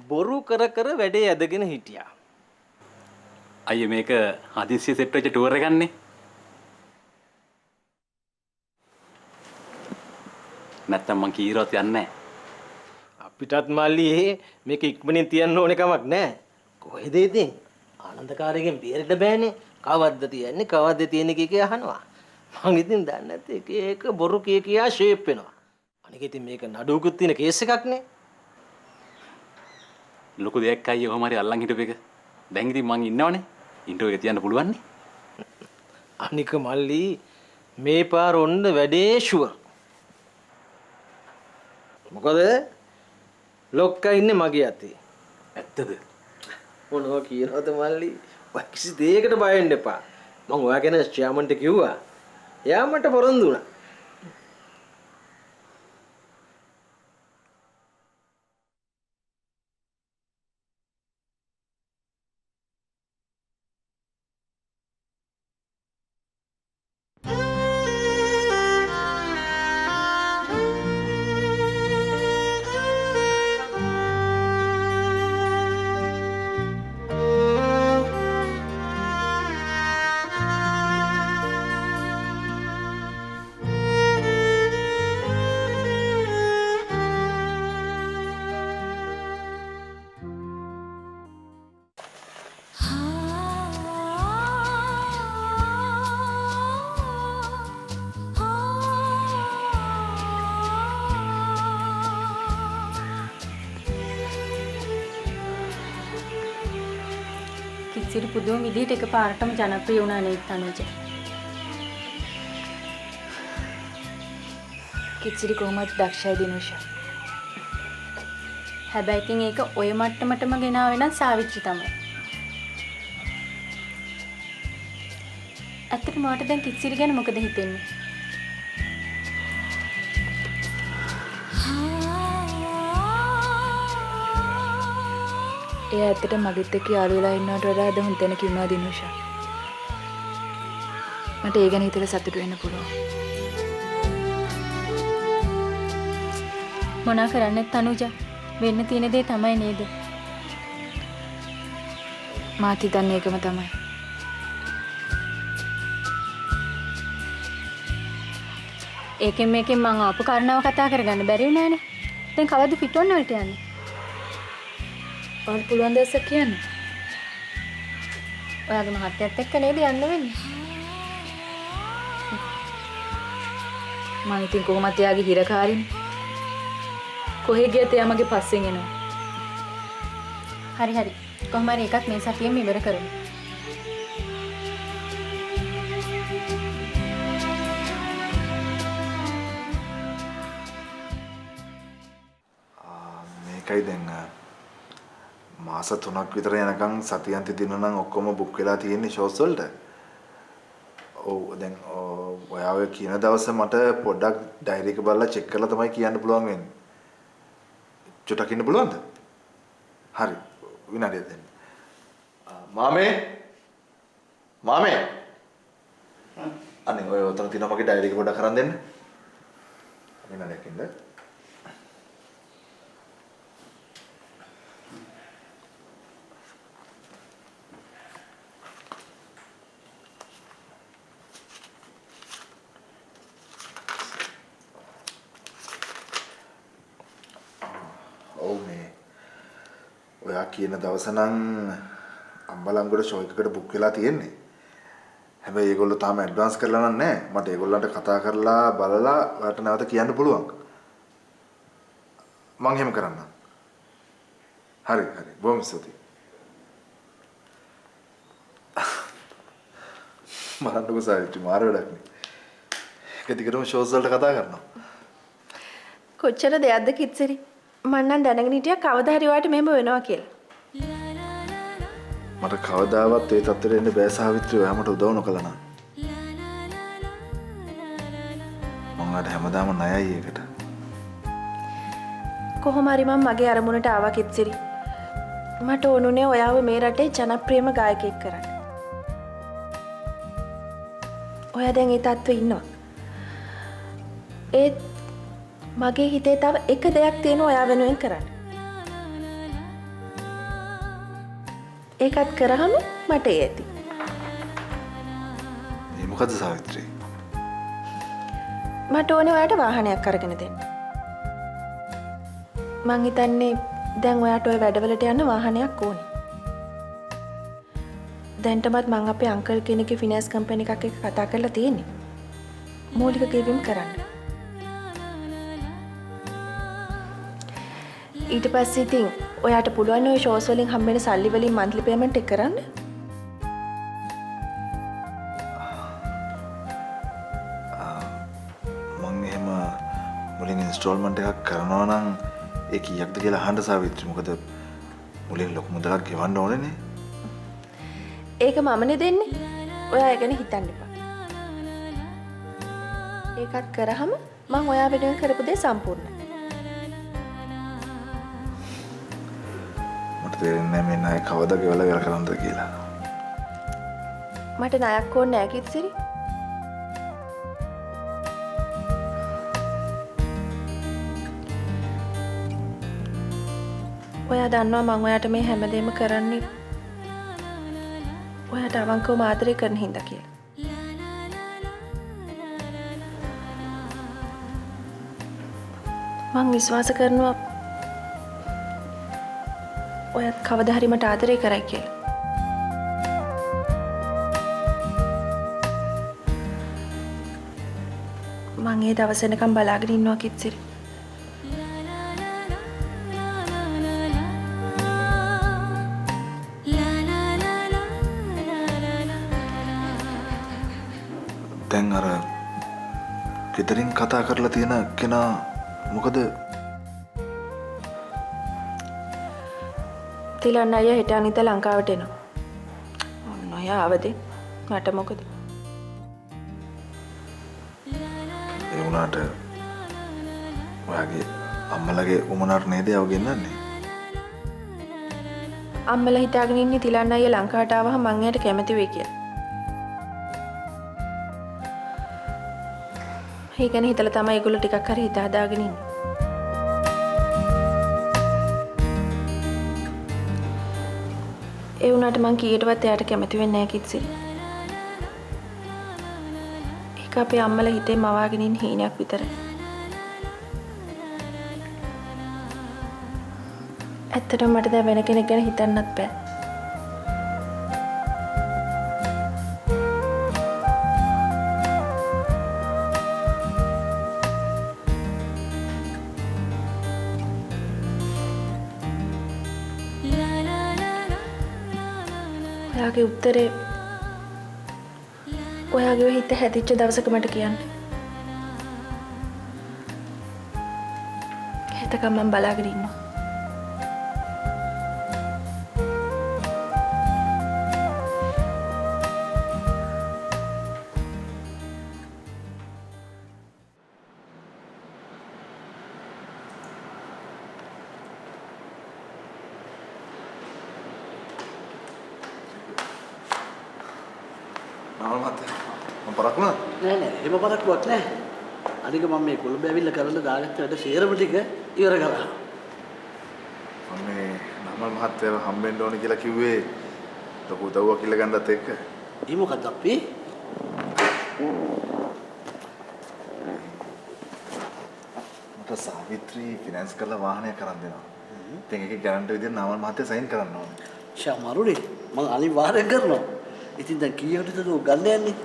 බොරු කර කර වැඩේ ඇදගෙන හිටියා. අයියේ මේක හදිස්සිය සෙට් වෙච්ච ටුවර් එකක් නේ. නැත්තම් මං කීරවත් යන්නේ නැහැ. අපිටත් මල්ලි මේක ඉක්මනින් තියන්න ඕනේ කමක් නැහැ. කොහෙද ඉතින්? ආනන්දකාරයෙන් බේරෙන්න බෑනේ. කවද්ද තියන්නේ? කවද්ද තියෙන්නේ කිය අහනවා. මං ඉතින් දන්නේ නැත්තේ එක එක බොරු කියා ෂේප් වෙනවා. අනික ඉතින් මේක නඩුවකුත් තියෙන කේස් එකක් නේ. ලොකු දෙයක් අයියේ කොහොම හරි අල්ලන් හිටපු එක. දැන් ඉතින් මං ඉන්නවනේ. ඉන්ටර්විව් එක තියන්න පුළුවන් නේ. අනික මල්ලි මේ පාර ඔන්න වැඩේ ෂුවර්. මොකද ලොක්කා ඉන්නේ මගේ අතේ. ඇත්තද? මොනවා කියනවද මල්ලි? ඔය කිසි දෙයකට බය වෙන්න එපා. මං ඔයා ගැන චෙයාමන්ට කිව්වා. එයා මට පොරොන්දු වුණා. කිසිරි පුදුම විදිහට එකපාරටම ජනප්‍රිය වුණා නේද තනුජ? කිසිරි කොහොමද දක්ෂයි දිනුෂා. හැබැයි ඉතින් ඒක ඔය මට්ටමටම ගෙනාවේ නම් සාවිත්‍රි තමයි. ඇත්තටම මට දැන් කිසිරි ගැන මොකද හිතෙන්නේ? ඒ ඇත්තට මගෙත් එක්ක යාළු වෙලා ඉන්නවට වඩා අද හොඳ තැනක ඉන්නවා දිනුෂා. මට ඒ ගැන හිතලා සතුටු වෙන්න පුළුවන්. මොනා කරන්නේ තනුජ? වෙන්න තියෙන දේ තමයි නේද? මාත් හිතන්නේ ඒකම තමයි. ඒකෙන් මේකෙන් මං ආපු කාරණාව කතා කරගන්න බැරි වුණානේ. දැන් කවද්ද පිටොන්න වලට යන්නේ? ඔයාලට පුළුවන් දවසක් කියන්න. ඔයාගේ මහත්තයත් එක්ක නේද යන්න වෙන්නේ? මම ඉතින් කොහොමද එයාගේ හිරකාරිනේ. කොහෙ ගියත් එයා මගේ පස්සෙන් එනවා. හරි හරි. කොහොම හරි එකක් මේ සතියෙම ඉවර කරමු. මේකයි දැන් මාස 3ක් විතර යනකම් සතියන්ති දින නම් ඔක්කොම බුක් වෙලා තියෙන්නේ ෂෝස් වලට. ඔව් දැන් ඔයා ඔය කියන දවසේ මට පොඩ්ඩක් ඩයරි එක බලලා චෙක් කරලා තමයි කියන්න පුළුවන් වෙන්නේ. චුට්ටක් ඉන්න පුළුවන්ද? හරි. විනාඩියක් දෙන්න. මාමේ අනේ ඔය උතන තියෙන මගේ ඩයරි එක පොඩ්ඩක් අරන් දෙන්න. විනාඩියක් ඉන්න. ඔයා කියන දවස නම් අම්බලන්ගොඩ ෂෝ එකකට බුක් වෙලා තියෙන්නේ. හැබැයි ඒගොල්ලෝ තාම ඇඩ්වාන්ස් කරලා නැහැ. මට ඒගොල්ලන්ට කතා කරලා බලලා ඔයාට නැවත කියන්න පුළුවන්. මං එහෙම කරන්නම්. හරි. බොහොම ස්තුතියි. මරන්නකෝ සාවිත්‍රි මාර වැඩක් නේ. එක දිගටම ෂෝස් වලට කතා කරනවා. කොච්චර දෙයක්ද කිත්සිරි? මම නම් දැනගෙන හිටියා කවදා හරි ඔයාලට මෙහෙම වෙනවා කියලා. මට කවදාවත් ඒ තත්ත්වෙට එන්න බෑ සාවිත්‍රි. ඔයා මට උදව් නොකළා නම්. මම අද හැමදාම ණයයි ඒකට. කොහොම හරි මම මගේ අරමුණට ආවා කිත්සිරි. මට ඕනුනේ ඔයාව මේ රටේ ජනප්‍රියම ගායකයෙක් කරන්න. ඔයා දැන් ඒ තත්ත්වෙ ඉන්නවා. ඒත් මගේ හිතේ තව එක දෙයක් තියෙනවා ඔයා වෙනුවෙන් කරන්න. ඒකත් කරාම මට ඇති. මේ මොකද සාවිත්‍රි? මට ඕනේ ඔයාට වාහනයක් අරගෙන දෙන්න. මං හිතන්නේ දැන් ඔයාට ওই වැඩවලට යන්න වාහනයක් ඕනේ. දැන්ටමත් මං අපේ අංකල් කෙනෙක්ගේ ෆිනෑන්ස් කම්පැනි එකක් එක්ක කතා කරලා තියෙන්නේ. මූලික ගෙවීම් කරන්න. ඊට පස්සේ ඉතින් ඔයාට පුළුවන් ඔය ෂෝස් වලින් හම්බෙන සල්ලි වලින් මන්ත්ලි පේමන්ට් එක කරන්න. මං එහෙම මුලින් ඉන්ස්ටෝල්මන්ට් එකක් කරනවා නම් ඒ කීයක්ද කියලා අහන්න සාවිත්‍රි. මොකද මුලින් ලොකු මුදලක් ගෙවන්න ඕනේනේ. ඒක මමනේ දෙන්නේ. ඔයා ඒ ගැන හිතන්න එපා. ඒකත් කරාම මං ඔයා වෙනුවෙන් කරපු දේ සම්පූර්ණයි. තේරෙන්නේ මේ ණය කවදා ගෙවලා ඉවර කරන්නද කියලා. මට ණයක් ඕනේ නැහැ කිත්සිරි. ඔයා දන්නවා මම ඔයාට මේ හැමදේම කරන්නේ ඔයාට අවංකවම ආදරය කරන හින්දා කියලා. මං විශ්වාස කරනවා ඔයත් කවදා හරි මට ආදරය කරයි කියලා. මං ඒ දවස් වෙනකම් බලාගෙන ඉන්නවා කිත්සිරි. දැන් අර ගෙදරින් කතා කරලා තියෙන කෙනා මොකද? තිලන්න අයියා හෙට අනිද්දා ලංකාවට එනවා. ඔන්න ඔය ආවදී මට මොකද? ඒ වුණාට ඔයාගේ අම්මලගේ උමනාට නේද යව ගෙන්නන්නේ? අම්මලා හිතාගෙන ඉන්නේ තිලන්න අයියා ලංකාවට ආවහම මං එයාට කැමති වෙයි කියලා. ඒ ගැන හිතලා තමයි ඒගොල්ලෝ ටිකක් හරි හිත හදාගෙන ඉන්නේ. ඒ වුණාට මං කීයටවත් එයාට කැමති වෙන්නේ නැහැ කිත්සිරි. ඒක අපේ අම්මලා හිතේ මවාගෙන ඉන්න හීනයක් විතරයි. ඇත්තටම මට දැන් වෙන කෙනෙක් ගැන හිතන්නත් බෑ. ඔයාගේ උත්තරේ ඔයාගේ හිත හැදිච්ච දවසක මට කියන්න. හෙටකම් මම බලාගෙන ඉන්නවා. නෑ එහෙම පරක්කුවක් නෑ. අනික මම මේ කොළඹ ඇවිල්ලා කරලා දාගත්ත වැඩ සේරම ටික ඉවර කළා. මම මේ නමල් මහත්තයව හම්බෙන්න ඕනේ කියලා කිව්වේ ලොකු උදව්වක් ඉල්ල ගන්නත් එක්ක. ඒ මොකද අපි? මට සාවිත්‍රි ෆිනෑන්ස් කරලා වාහනයක් කරන් දෙනවා. ඉතින් ඒකේ ගැරන්ටි විදියට නමල් මහත්තයා සයින් කරන්න ඕනේ. ෂමාරුනේ මම අනිවාර්යෙන් කරනවා. ඉතින් දැන් කීයකටද ඔය ගන්න යන්නේ?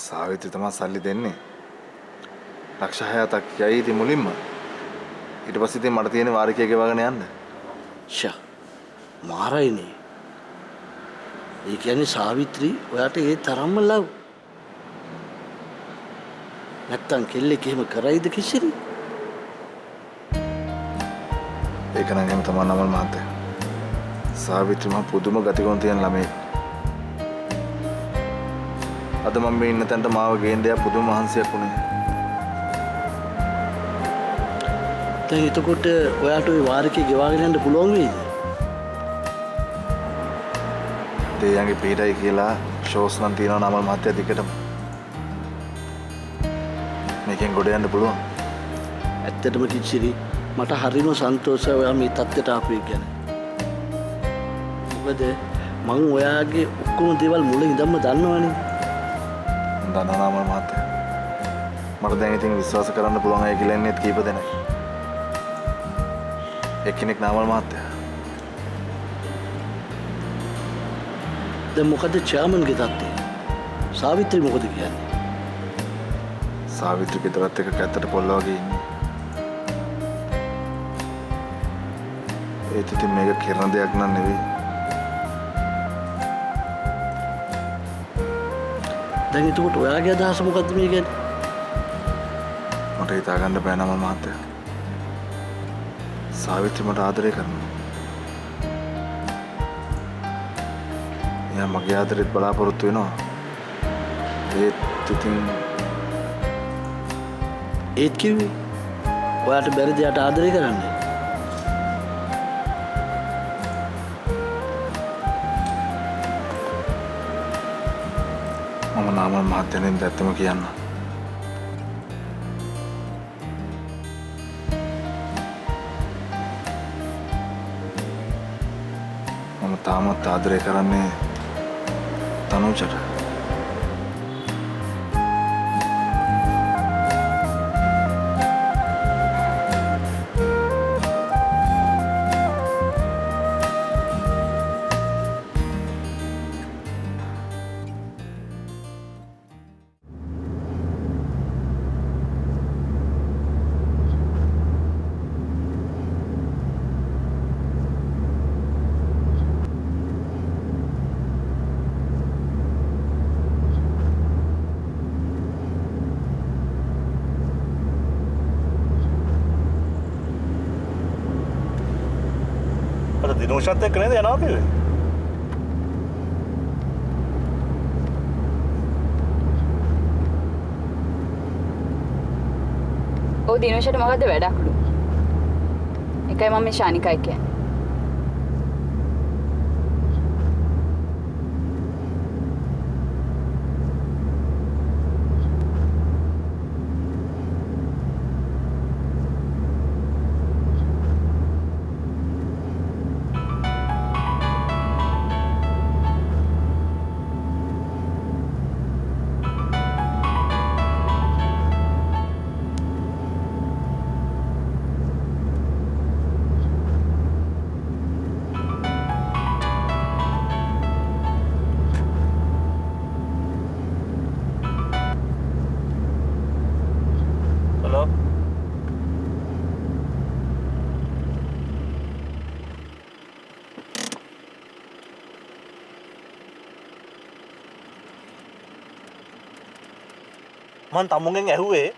සාවිත්‍රි තමයි සල්ලි දෙන්නේ. ලක්ෂ 6ක් යයි ඉතින් මුලින්ම. ඊට පස්සේ ඉතින් මට තියෙන වාරිකය ගෙවගෙන යන්න. මාරයිනේ. ඒ කියන්නේ සාවිත්‍රි ඔයාට ඒ තරම්ම ලව්. නැත්තම් කෙල්ලෙක් එහෙම කරයිද කිසිරි? ඒක නම් එහෙම තමයි නමල් මහත්තයා. සාවිත්‍රි මහ පුදුම ගතිගුණ තියෙන ළමයෙක්. අද මම මේ ඉන්න තැනට මාව ගේන්න දෙයක් පුදුම මහන්සියක් වුණේ. දැන් එතකොට ඔයාට ওই වාරිකේ ගෙවාගෙන යන්න පුළුවන් වෙයිද? දෙයන්ගේ පීඩයි කියලා ෂෝස් නම් තියෙනවා නමල් මහත්තයා දිගටම. මේකෙන් ගොඩ යන්න පුළුවන්. ඇත්තටම කිසිරි මට හරිම සන්තෝෂයි ඔයා මේ තත්ත්වයට ආපු එක ගැන. මොකද මම ඔයාගේ ඔක්කොම දේවල් මුල ඉඳන්ම දන්නවනේ. දන්නවා නමල් මහත්තයා. මට දැන් ඉතින් විශ්වාස කරන්න පුළුවන් අය කියලා ඉන්නේ කීප දෙනෙක්. එක්කෙනෙක් නමල් මහත්තයා. දැන් මොකද චාමන්ගේ තත්ත්වය? සාවිත්‍රි මොකද කියන්නේ? සාවිත්‍රි ගෙදරත් එක්ක කැත්තට පොල්ල වගේ ඉන්නේ. ඒත් ඉතින් මේක කරන දෙයක් නන් නෙවෙයි. දැන් එතකොට ඔයාගේ අදහස මොකද්ද මේ ගැන? මට හිතා ගන්න බෑ නමල් මහත්තයා. සාවිත්‍රි මට ආදරය කරනවා. එයා මගේ ආදරෙත් බලාපොරොත්තු වෙනවා. ඒත් ඉතින් ඒත් කිව්වේ ඔයාට බැරිද යාට ආදරය කරන්න? මම නමල් මහත්තයන්ෙන් ඇත්තම කියන්න. මම තාමත් ආදරය කරන්නේ තනුජට. දිනෝෂත් එක්ක නේද යනවා කිව්වේ? ඔව් දිනෝෂට මොකද්ද වැඩක්ලු? එකයි මම මේ ශානිකයි කියන්නේ. මං තමුන්ගෙන් ඇහුවේ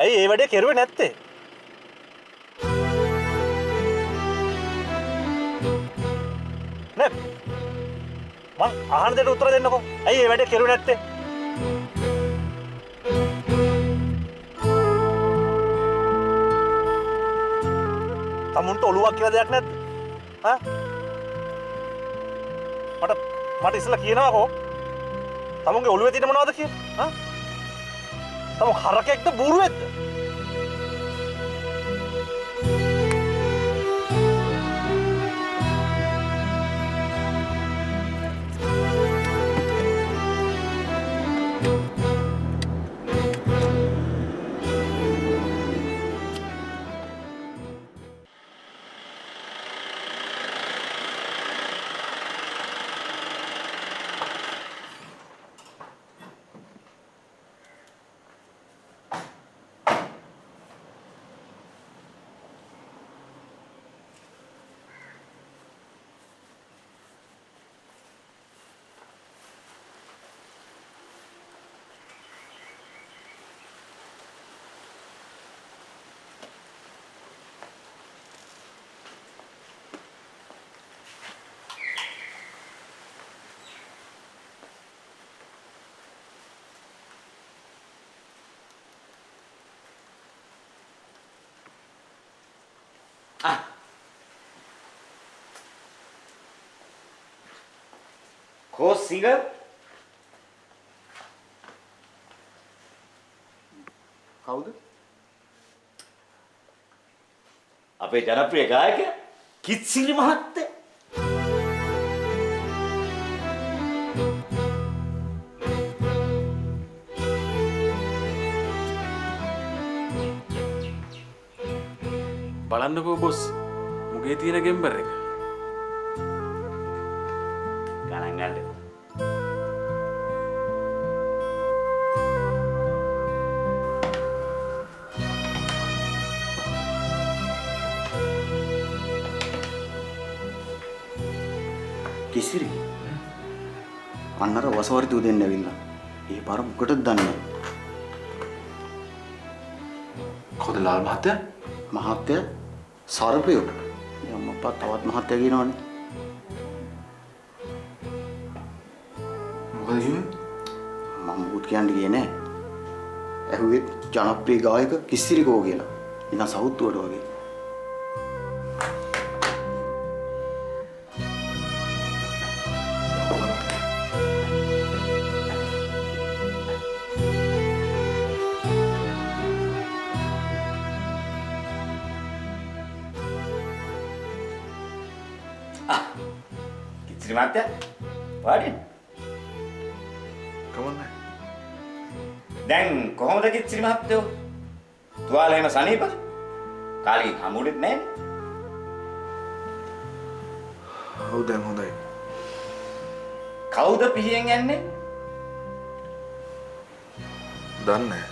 ඇයි ඒ වැඩේ කෙරුවේ නැත්තේ? නේ මං අහන දෙයට උත්තර දෙන්නකෝ. ඇයි ඒ වැඩේ කෙරුවේ නැත්තේ? තමුන්ට ඔළුවක් කියලා දෙයක් නැද්ද? හා? මට ඉස්සලා කියනවාකෝ. තමුන්ගේ ඔළුවේ තියෙන මොනවද කියලා? හා? තම හරකෙක්ද බූරුවෙක්ද? Course singer? කවුද? අපේ ජනප්‍රිය ගායකයා කිත්සිරි මහත්තයා. බලන්නකෝ බොස් මුගේ තියෙන ගෙම්බර් එක. ගණන් ගන්න. කිසිරි අන්නර වසවර්ති උදෙන්න ඇවිල්ලා. ඒ පාර මොකටද දන්නේ? කවුද ලාල් මහත්තයා? මහත්තයා සර්පයෝ. යම්මපා තවත් මහත්තයා කියනවනේ. මොකද කිව්වේ? මම මුත් කියන්නේ ගියේ නෑ. ඇහුවෙත් ජනප්‍රිය ගායක කිසිරි කෝ කියලා. නිකන් සවුත්තුවට වගේ. කිත්සිරි මහත්තයා වාඩි. කමන්නේ. දැන් කොහොමද කිත්සිරි මහත්තයෝ? තුවාල එහෙම සනීපද? කාලේ හමුුනෙත් නැන්නේ. ඔව් දැන් හොඳයි. කවුද පිහියෙන් යන්නේ? දන්නේ නැහැ.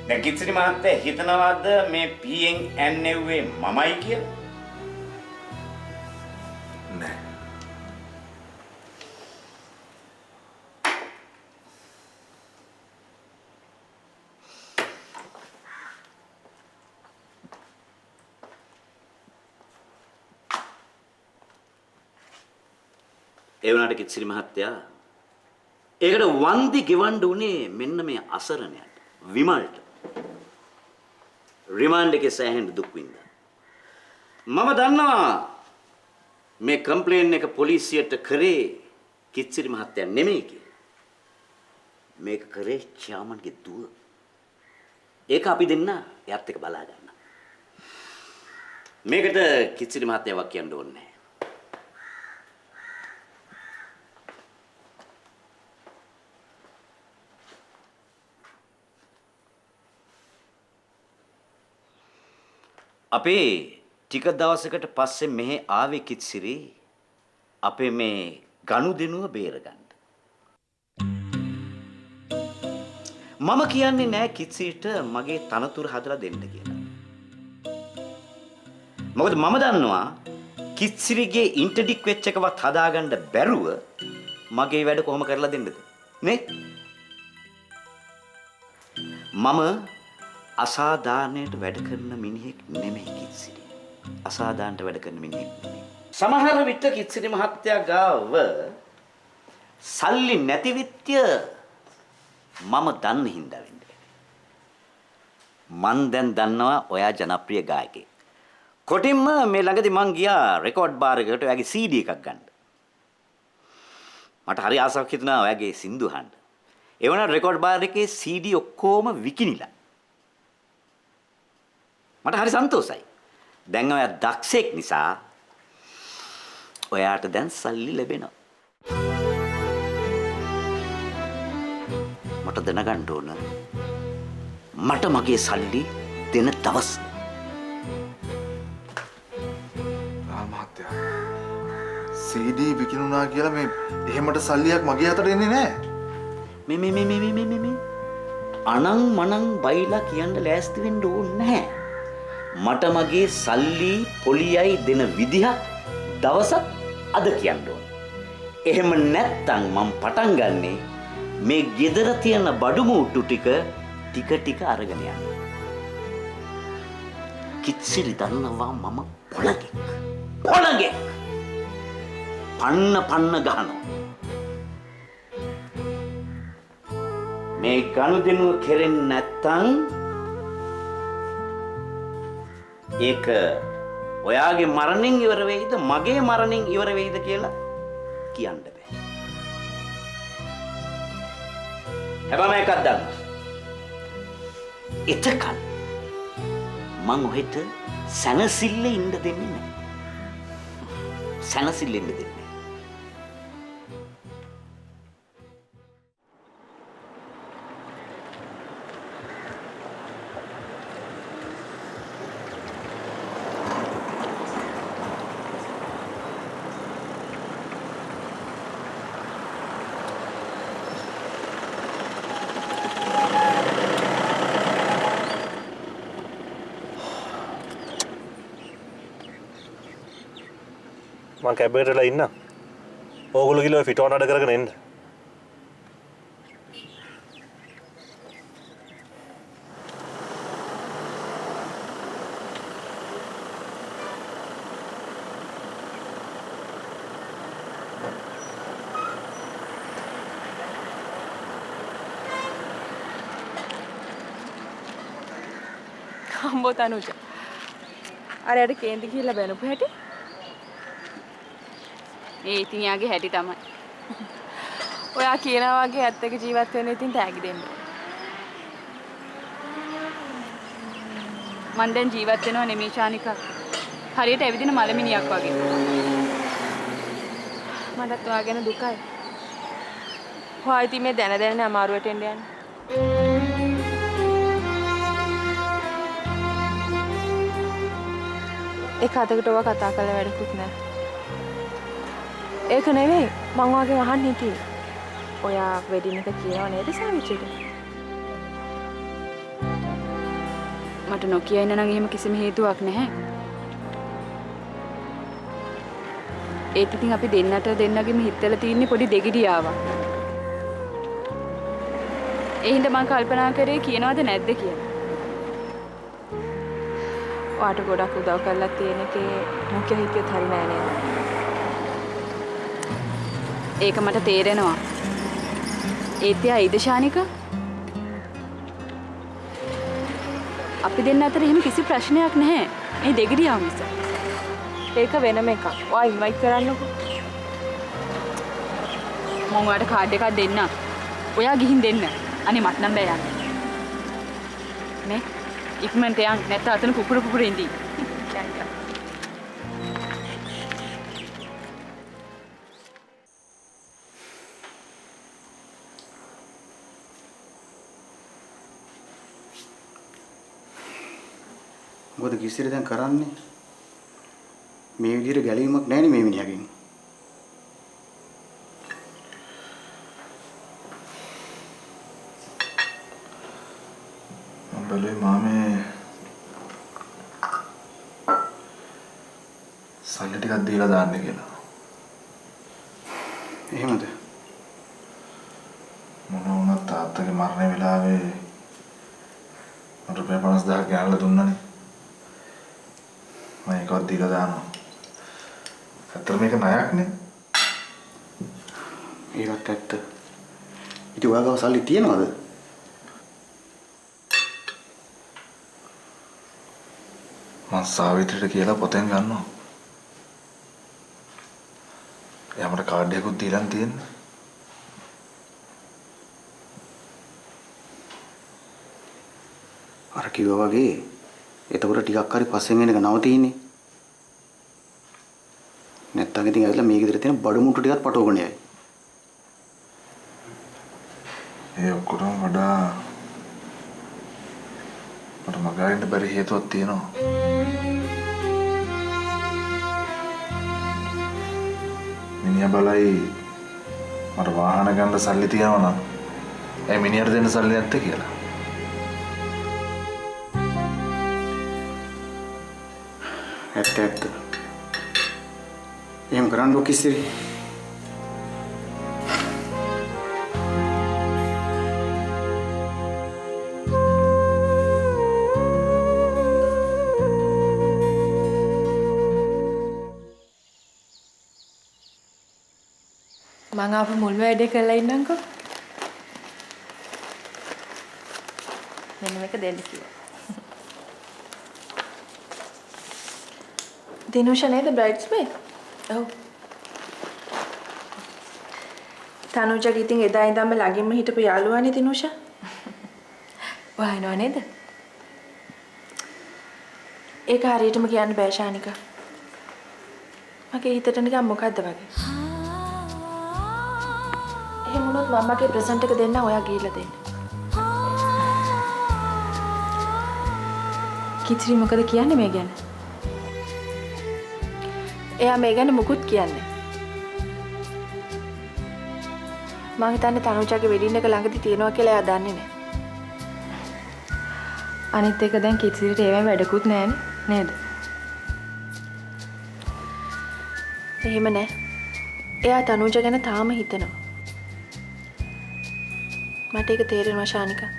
දැන් කිත්සිරි මහත්තයා හිතනවාද මේ පිහියෙන් ඇන්නේුවේ මමයි කියලා? නෑ. ඒ වුණාට කිච්චිරි මහත්තයා ඒකට වන්දි ගෙවන්න උනේ මෙන්න මේ අසරණයට විමල්ට. රිමාන්ඩ් එකේ සෑහෙන දුක් විඳා. මම දන්නවා මේ කම්ප්ලේන් එක පොලිසියට කරේ කිච්චිරි මහත්තයා නෙමෙයි කියලා. මේක කරේ චාමන්ගේ දුව. ඒක අපි දෙන්න එයාත් එක බලා ගන්න. මේකට කිච්චිරි මහත්තයාවක් කියන්න ඕනේ නැහැ. අපේ ටික දවසකට පස්සේ මෙහෙ ආවේ කිච්චිරි අපේ මේ ගනුදෙනුව බේරගන්න. මම කියන්නේ නෑ කිච්චිට මගේ තනතුර හදලා දෙන්න කියලා. මොකද මම දන්නවා කිච්චිරිගේ ඉන්ටර්ඩික් වෙච් එකවත් හදාගන්න බැරුව මගේ වැඩ කොහොම කරලා දෙන්නද නේ? මම අසාධාරණයට වැඩ කරන මිනිහෙක් නෙමෙයි කිච්චිරි. අසාධාරණට වැඩ කරන මිනිහෙක් නෙමෙයි. සමහර විට කිච්චිරි මහත්තයා ගාව සල්ලි නැති විත්‍ය මම දන්න හින්දා වෙන්නේ. මන් දැන් දන්නවා ඔයා ජනප්‍රිය ගායකයෙක්. කොටින්ම මේ ළඟදී මං ගියා රෙකෝඩ් බාර් එකකට ඔයාගේ CD එකක් ගන්න. මට හරි ආසාවක් හිතුණා ඔයාගේ සින්දු අහන්න. ඒ වුණා රෙකෝඩ් බාර් එකේ CD ඔක්කොම විකිනිලා. මට හරි සන්තෝෂයි. දැන් ඔයා දක්ෂෙක් නිසා ඔයාට දැන් සල්ලි ලැබෙනවා. මට දැනගන්න ඕන මට මගේ සල්ලි දෙන දවස්. මහත්තයා CD විකිනුණා කියලා මේ එහෙමට සල්ලියක් මගේ අතට එන්නේ නැහැ. මේ අනං මනං බයිලා කියන්න ලෑස්ති වෙන්න ඕනේ නැහැ. මට මගේ සල්ලි පොලියයි දෙන විදිහක් දවසක් අද කියන්න ඕන. එහෙම නැත්තම් මම පටන් ගන්නෙ මේ ගෙදර තියෙන බඩු මුට්ටු ටික ටික අරගෙන යන්න. කිච්චිරි දන්නවා මම පොළගෙක්. පන්න ගහනවා. මේ ගනුදෙනුව කෙරෙන්නේ නැත්තම් ඒක ඔයාගේ මරණින් ඉවර වෙයිද මගේ මරණින් ඉවර වෙයිද කියලා කියන්න බෑ. හැබැයි එකක් දන්න. එතකල් මං ඔහෙට සැනසille ඉන්න දෙන්නේ නැහැ. සැනසille ඉන්න දෙන්නේ. මං කැබේටලා ඉන්න. ඕගොල්ලෝ ගිහලා ෆිටෝන අඩ කරගෙන එන්න. අම්බෝ තනුජ. අරයට කේන්ති ගිහිල්ලා බැනපු හැටි. ඒ ඉතින් යාගේ හැටි තමයි. ඔයා කියනවා වගේ ඇත්ත එක ජීවත් වෙන්න ඉතින් තෑගි දෙන්න. මං දැන් ජීවත් වෙනවා නෙමෙයි ශානිකා. හරියට ඇවිදින මලමිනියක් වගේ. මටත් ඔයා ගැන දුකයි. ඔයා ඉතින් මේ දැන අමාරුවට එන්න යන්නේ. ඒක අතකට ඔයා කතා කරලා වැඩකුත් නැහැ. ඒක නෙවෙයි මං වාගේ අහන්න හිටියේ. ඔයා වෙඩින් එක කියව නේද සාවිච්චිට? මට නොකිය ඉන්න නම් එහෙම කිසිම හේතුවක් නැහැ. ඒත් ඉතින් අපි දෙන්නගේම හිතවල තියෙන පොඩි දෙගිඩියාවක්. ඒ හින්දා මං කල්පනා කරේ කියනවද නැද්ද කියලා. ඔයාට ගොඩක් උදව් කරලා තියෙන එකේ නොකිය හිටියොත් හරි නෑ නේද? ඒක මට තේරෙනවා. ඒත් එයා ඊද ශානික? අපි දෙන්න අතර එහෙම කිසි ප්‍රශ්නයක් නැහැ. මේ දෙගිඩියාව නිසා. ඒක වෙනම එකක්. ඔයා ඉන්වයිට් කරන්නකෝ. මම ඔයාලට කාඩ් එකක් දෙන්න. ඔයා ගිහින් දෙන්න. අනේ මට නම් බෑ යන්න. නේ? ඉක්මනට යන්න. නැත්නම් අතන පුපුර ඉඳී. මොකද කිසිර දැන් කරන්නේ? මේ විදිහට ගැලීමක් නැහැනේ මේ මිනිහගෙන්. මම බැලුවේ මාමේ සල්ලි ටිකක් දීලා දාන්න කියලා. එහෙමද? මොන වුණත් තාත්තගේ මරණ වෙලාවේ මට රුපියල් 50000ක් ගෙනල්ලා දුන්නානේ. මම ඒකවත් දීලා දානවා. ඇත්තට මේක ණයක්නේ. ඒකට ඇත්ත. ඉතින් ඔයාගාව සල්ලි තියනවද? මං සාවිත්‍රිට කියලා පොතෙන් ගන්නවා. එයා මට කාඩ් එකකුත් දීලා තියෙන්නේ. අර කිව්වා වගේ එතකොට ටිකක් හරි පස්සෙන් එන එක නවතින්නේ. නැත්තම් ඉතින් ඇවිල්ලා මේක විතර තියෙන බඩු මුට්ටු ටිකත් පටවගෙන යයි. ඒ ඔක්කොටම වඩා මට මගහරින්න බැරි හේතුවක් තියෙනවා. මිනිහා බලයි මට වාහන ගන්න සල්ලි තියනවා නම් ඒ මිනිහට දෙන්න සල්ලි නැත්තේ කියලා. ඇත්ත. එහෙම කරන්නකො කිසිරි. මං ආපු මුල්ම වැඩේ කරලා ඉන්නම්කෝ. මෙන්න මේක දෙන්න කිව්වා. දිනුෂා නේද බ්‍රයිඩ්ස්මේඩ්? ඔව්. තනුජා ඉතින් එදා ඉඳන්ම ළඟින්ම හිටපු යාළුවානේ දිනුෂා. වහිනව නේද? ඒක හරියටම කියන්න බෑ ශානිකා. මගේ හිතට නිකන් මොකද්ද වගේ. එහෙම වුණොත් මම්මගේ ප්‍රසන්ට් එක දෙන්න ඔයා ගිහිල්ලා දෙන්න. කිත්‍රි මොකද කියන්නේ මේ ගැන? එයා මේ ගැන මුකුත් කියන්නේ. මං හිතන්නේ තනුජාගේ වෙඩින් එක ළඟදී තියෙනවා කියලා එයා දන්නේ නැහැ. අනිත් එක දැන් කිත්රිට ඒවෙන් වැඩකුත් නැහැනේ නේද? එහෙම නැහැ. එයා තනුජා ගැන තාම හිතනවා. මට ඒක තේරෙනවා ශානිකා.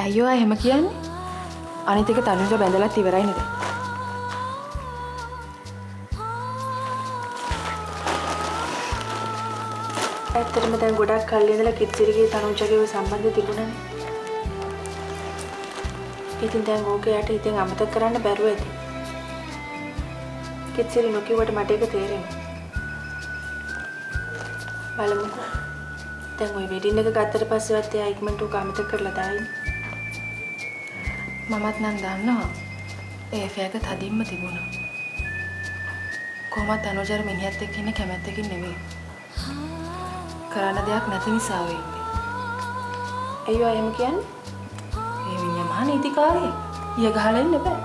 අයියෝ එහෙම කියන්නේ? අනිත් එක තනුජා බැඳලාත් ඉවරයි නේද? ඇත්තටම දැන් ගොඩක් කල් ඉඳලා කිත්සිරිගේ තනුජාගේ සම්බන්ධය තිබුණානේ. ඉතින් දැන් ඕකයට ඉතින් අමතක කරන්න බැරුව ඇති. කිත්සිරි නොකියුවට මට ඒක තේරෙනවා. බලමුකෝ. දැන් ওই වෙඩින් එක ගත්තට පස්සෙවත් එයා ඉක්මනට උක අමතක කරලා දායිනේ. මමත් නම් දන්නවා. ඒ ෆෑක තදින්ම තිබුණා. කොහොමද තනුජාර මිනිහත් එක්ක ඉන්නේ කැමැත්තකින් නෙවෙයි. කරන්න දෙයක් නැති නිසා වෙන්නේ. අයියෝ එහෙම කියන්නේ? මේ මිනිහා මහා නීතිකාරියෙක්. ඊය ගහලා ඉන්න බෑ.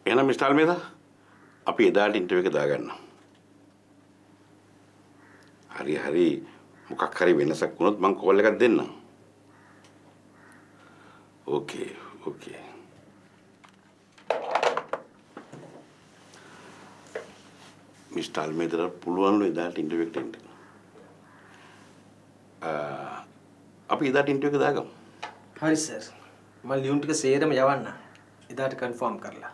එහෙනම් මිස්ටර් අල්මේදා අපි එදාට ඉන්ටර්විව් එක දාගන්නවා. හරි මොකක් හරි වෙනසක් වුණොත් මම කෝල් එකක් දෙන්නම්. ඕකේ. මිස්ටර් අල්මේදාට පුළුවන් එදාට ඉන්ටර්විව් එකට එන්න. අපි එදාට ඉන්ටර්විව් එක දාගමු. හරි සර්. මම ලියුම් ටික සේරම යවන්න. එදාට කන්ෆර්ම් කරලා.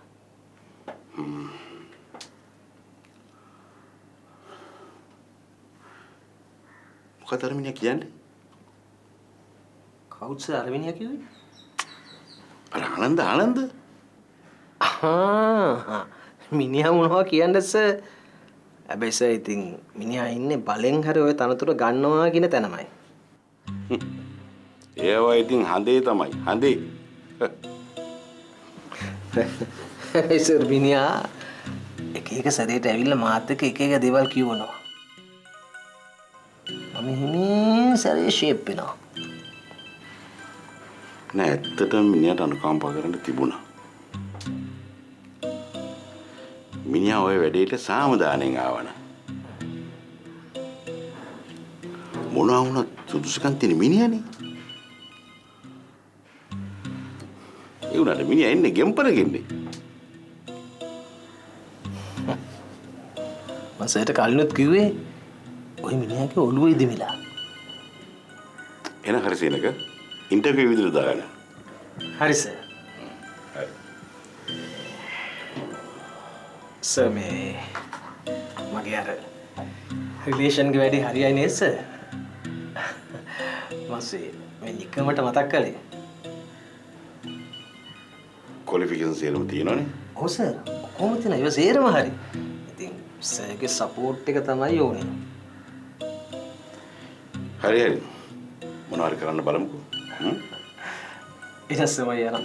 මොකද අර මිනිහා කියන්නේ? කවුද සර් අර මිනිහා කිව්වේ? අර ආනන්ද මිනිහා මොනවා කියන්නද සර්? හැබැයි සර් ඉතින් මිනිහා ඉන්නේ බලෙන් හරි ඔය තනතුර ගන්නවා කියන තැනමයි. ඒවා ඉතින් හඳේ තමයි හඳේ. ඒ සර් මිනිහා එක සැරේට ඇවිල්ලා මාත් එක්ක එක දේවල් කියවනවා. මම හිමින් සැරේ ෂේප් වෙනවා. නෑ ඇත්තටම මිනිහට අනුකම්පා කරන්න තිබුණා. මිනිහා ওই වැඩේට සාමදානෙන් ආවන. මොනවා වුණත් සුදුසුකම් තියෙන මිනිහනේ. ඒ උනාට මිනිහා එන්නේ ගෙම්පරගෙන්නේ. මම සර්ට කලිනුත් කිව්වේ ඔය මිනිහාගේ ඔළුව ඉදිමිලා. එන හරිසේනක ඉන්ටර්විව් විදිහට දාගන්න. හරි සර්. හරි. සර් මේ මගේ අර රිලේෂන් ගේ වැඩි හරියයි නේද සර්? මාසේ මේ නිකමට මතක් කළේ. ක්වොලිෆිකේෂන් සියලුම තියෙනවනේ. ඔව් සර්. කොහොමද තියෙන? ඒවා සේරම හරි. ඉතින් සර්ගේ සපෝට් එක තමයි ඕනේ. හරි හරි. මොනවා හරි කරන්න බලමුකෝ. ඊට පස්සේ මම යනවා.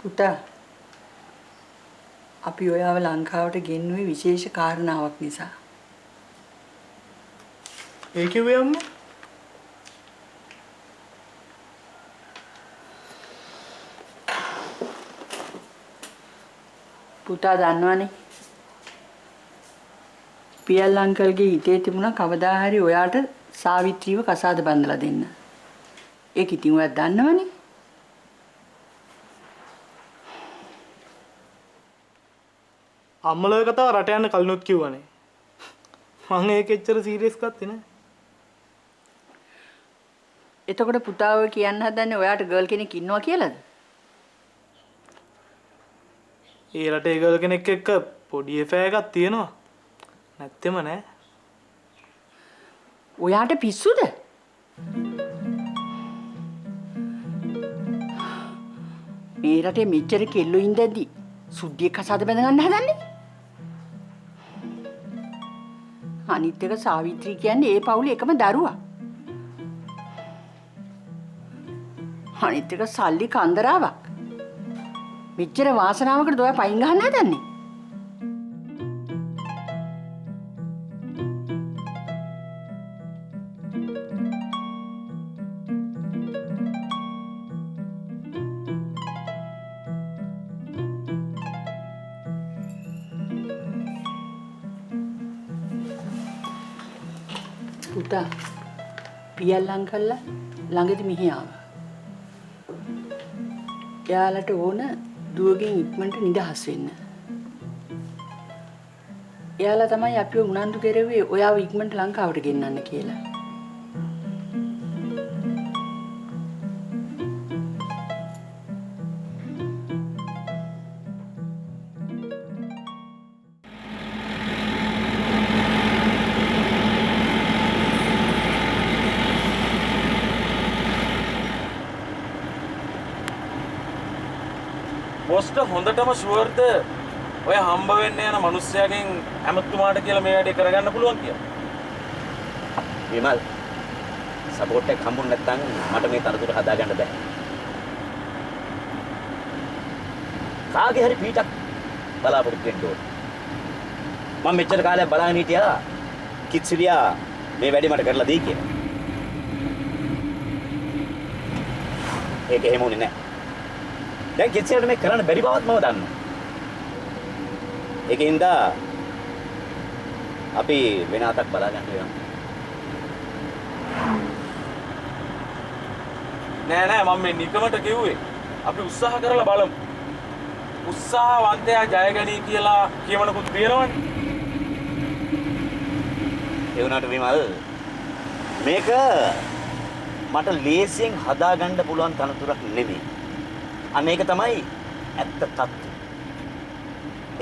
පුතා අපි ඔයාව ලංකාවට ගෙන්නුවේ විශේෂ කාරණාවක් නිසා. ඒ කිව්වේ අම්මා? පුතා දන්නවනේ. පියල් අංකල්ගේ හිතේ තිබුණා කවදා හරි ඔයාට සාවිත්‍රීව කසාද බඳලා දෙන්න. ඒක ඉතින් ඔයා දන්නවනේ. අම්මලා ඔය කතාව රට යන්න කලිනුත් කිව්වනේ. මම ඒක එච්චර සීරියස් ගත්තේ නෑ. එතකොට පුතා ඔය කියන්න හදන්නේ ඔයාට ගර්ල් කෙනෙක් ඉන්නවා කියලාද? ඒ රටේ ගර්ල් කෙනෙක් එක්ක පොඩි එෆෑ එකක් තියෙනවා. නැත්තෙම නෑ. ඔයාට පිස්සුද? මේ රටේ මෙච්චර කෙල්ලෝ ඉඳද්දි සුද්ධිය කසාද බැඳ ගන්න හදන්නේ? අනිත් එක සාවිත්‍රී කියන්නේ ඒ පවුලේ එකම දරුවා. අනිත් එක සල්ලි කන්දරාවක්. මෙච්චර වාසනාවකට ඔයා පයින් ගහන්න හදන්නේ? පුතා පියල් අංකල්ලා ළඟදි මෙහි ආවා. එයාලට ඕන දුවගෙන් ඉක්මනට නිදහස් වෙන්න. එයාලා තමයි අපිව උනන්දු කරෙව්වේ ඔයාව ඉක්මනට ලංකාවට ගෙන්නන්න කියලා. පොස්ට හොඳටම ෂුවර්ද ඔය හම්බ වෙන්න යන මිනිස්සයාගෙන් ඇමතුමාට කියලා මේ වැඩේ කරගන්න පුළුවන් කියලා? විමල් සපෝට් එක හම්බුනේ නැත්නම් මට මේ තරතුර හදාගන්න බෑ. කාගේ හරි පීටක් බලාපොරොත්තු වෙන්න ඕන. මම මෙච්චර කාලයක් බලාගෙන හිටියා කිත්සිරියා මේ වැඩේ මට කරලා දෙයි කියලා. ඒක එහෙම උනේ නැහැ. දැන් කිසියට මේ කරන්න බැරි බවත් මම දන්නවා. ඒකින්ද අපි වෙන අතක් බලා ගන්න වෙනවා. නෑ මම මේ නිකමට කිව්වේ අපි උත්සාහ කරලා බලමු. උත්සාහවන්තයා ජය ගනී කියලා කියවනකුත් තියෙනවනේ. ඒ වුණාට විමල් මේක මට ලේසියෙන් හදාගන්න පුළුවන් තනතුරක් නෙමෙයි. අනේක තමයි ඇත්ත තත්ත්වය.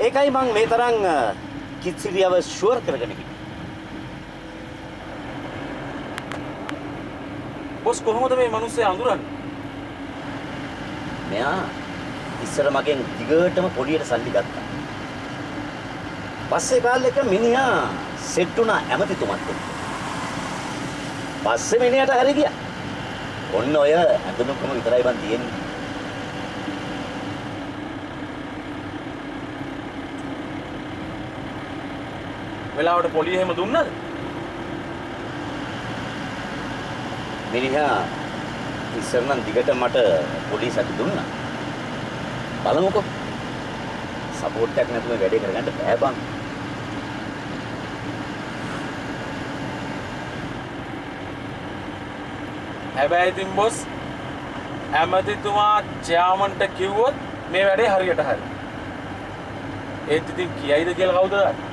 ඒකයි මම මේ තරම් කිසිරියව ෂුවර් කරගෙන ඉන්නේ. බොස් කොහොමද මේ මිනිස්සේ අඳුරන්නේ? මෙයා ඉස්සර මගෙන් දිගටම පොඩියට සල්ලි ගත්තා. පස්සේ කාලෙක මිනිහා සෙට් වුණා ඇමතිතුමත් එක්ක. පස්සේ මිනිහට හරි ගියා. ඔන්න ඔය අඳුනුකම විතරයි බන් තියෙන්නේ. වෙලාවට පොලිය එහෙම දුන්නද? මිනිහා ඉස්සර නම් දිගට මට පොලිස් අත දුන්නා. බලමුකෝ. සපෝට් එකක් නැතුව වැඩේ කරගන්න බෑ බං. හැබැයි ඉතින් බොස් ඇමතිතුමා චෙයාමන්ට කිව්වොත් මේ වැඩේ හරියට හරි. ඒත් ඉතින් කියයිද කියලා කවුද දන්නේ?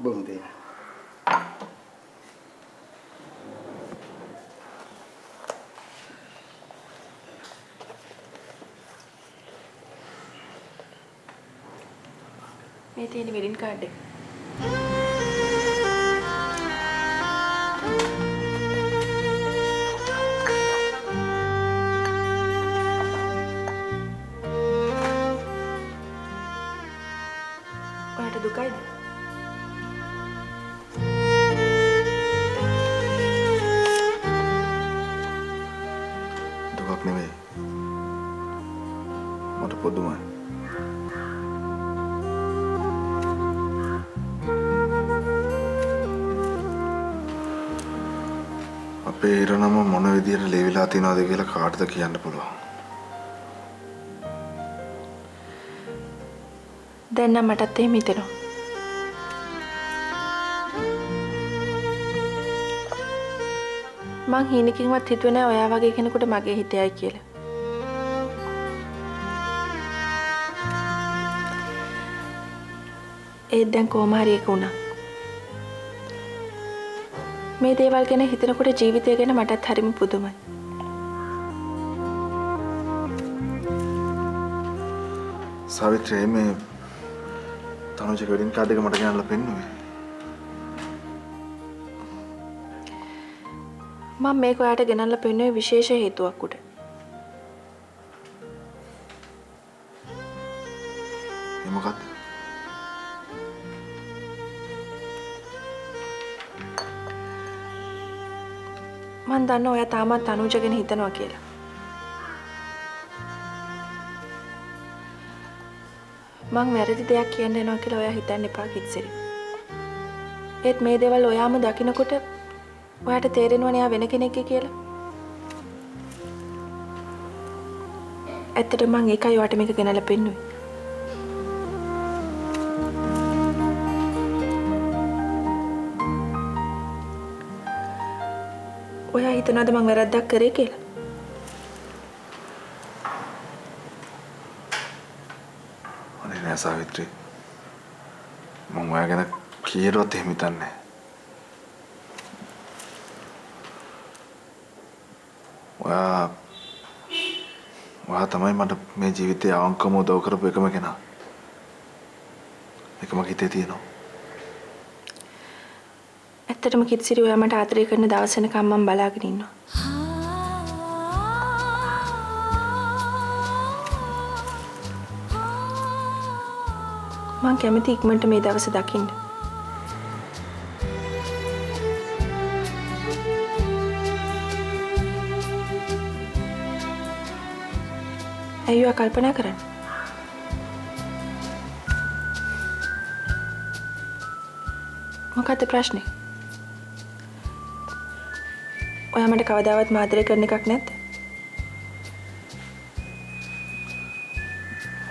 බොහොම දෙයක්. මේ තියෙන වෙඩින් කාඩ් එක. ඔයාට දුකයිද? දුකක් නෙවෙයි. මට පොදුමයි. අපේ ඉරණම මොන විදියට ලෙවිලා තියනවද කියලා කාටද කියන්න පුළුවන්. දැන් නම් මටත් එහෙම හිතෙනවා. මං හීනකින්වත් හිතුවේ නෑ ඔයා වගේ කෙනෙකුට මගේ හිතයයි කියලා. ඒත් දැන් කොහොම හරි ඒක වුණා. මේ දේවල් ගැන හිතනකොට ජීවිතය ගැන මටත් හරිම පුදුමයි. සාවිත්‍රී මේ තනුජ වෙඩින් කාඩ් එක මට ගෙනල්ලා පෙන්නුවේ. මම මේක ඔයාට ගෙනල්ලා පෙන්නුවේ විශේෂ හේතුවක් උඩ. ඒ මොකක්ද? මං දන්නවා ඔයා තාමත් තනුජ ගැන හිතනවා කියලා. මං වැරදි දෙයක් කියන්න යනවා කියලා ඔයා හිතන්න එපා කිත්සිරි. ඒත් මේ දේවල් ඔයාම දකිනකොට ඔයාට තේරෙනවනේ එයා වෙන කෙනෙක්ගේ කියලා. ඇත්තටම මං ඒකයි ඔයාට මේක ගෙනල්ලා පෙන්නුවේ. ඔයා හිතනවද මං වැරද්දක් කරේ කියලා? අනේ නෑ සාවිත්‍රී. මම ඔයා ගැන කීරොත් එහෙම හිතන්නේ. ඔයා තමයි මට මේ ජීවිතේ අවංකවම උදව් කරපු එකම කෙනා. ඒක මගේ හිතේ තියෙනවා. ඇත්තටම කිත්සිරි ඔයා මට ආදරය කරන දවස් වෙනකම් මම බලාගෙන ඉන්නවා. මං කැමති ඉක්මනට මේ දවස දකින්න. ඇයි ඔයා කල්පනා කරන්නේ? මොනවද ප්‍රශ්නේ? ඔයා මට කවදාවත් මාතරේ කරන එකක් නැද්ද?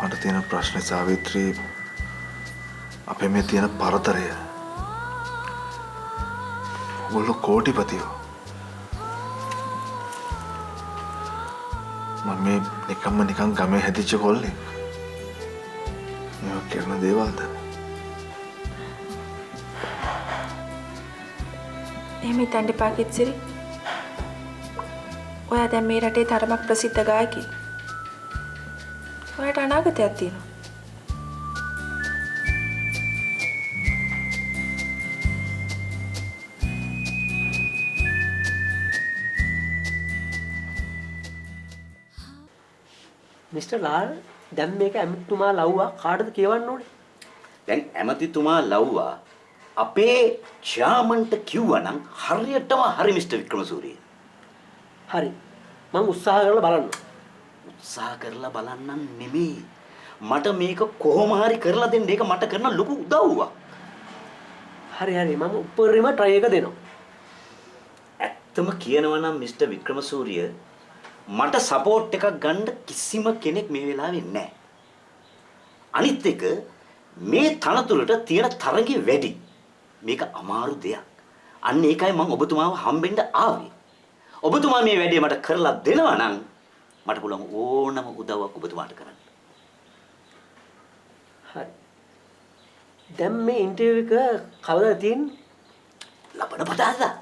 මට තියෙන ප්‍රශ්නේ සාවිත්‍රී අපේ මේ තියෙන පරතරය. ඔයගොල්ලෝ කෝටිපතියෝ. මම මේ නිකන් ගමේ හැදිච්ච කොල්ලෙක්. මේක කරන දේවල්ද? එහෙම හිතන්න එපා කිත්සිරි. ඔයා දැන් මේ රටේ තරමක් ප්‍රසිද්ධ ගායකයෙක්. ඔයාට අනාගතයක් තියෙනවා. මිස්ටර් ලාල් දැන් මේක ඇමතිතුමා ලව්වා කාටද කියවන්න ඕනේ? දැන් ඇමතිතුමා ලව්වා අපේ චාමන්ට කිව්වනම් හරියටම හරි මිස්ටර් වික්‍රමසූරිය. හරි. මම උත්සාහ කරලා බලන්න. උත්සාහ කරලා බලන්නම් නෙමෙයි. මට මේක කොහොම හරි කරලා දෙන්න. ඒක මට කරන ලොකු උදව්වක්. හරි මම උපරිම try එක දෙනවා. ඇත්තම කියනවා නම් මිස්ටර් වික්‍රමසූරිය මට සපෝට් එකක් ගන්න කිසිම කෙනෙක් මේ වෙලාවේ නැහැ. අනිත් එක මේ තනතුරට තියෙන තරඟය වැඩි. මේක අමාරු දෙයක්. අන්න ඒකයි මම ඔබතුමාව හම්බෙන්න ආවේ. ඔබතුමා මේ වැඩේ මට කරලා දෙනවා නම් මට පුළුවන් ඕනම උදව්වක් ඔබතුමාට කරන්න. හරි. දැන් මේ ඉන්ටර්විව් එක කවදාද තියෙන්නේ? ලබන පදාදා.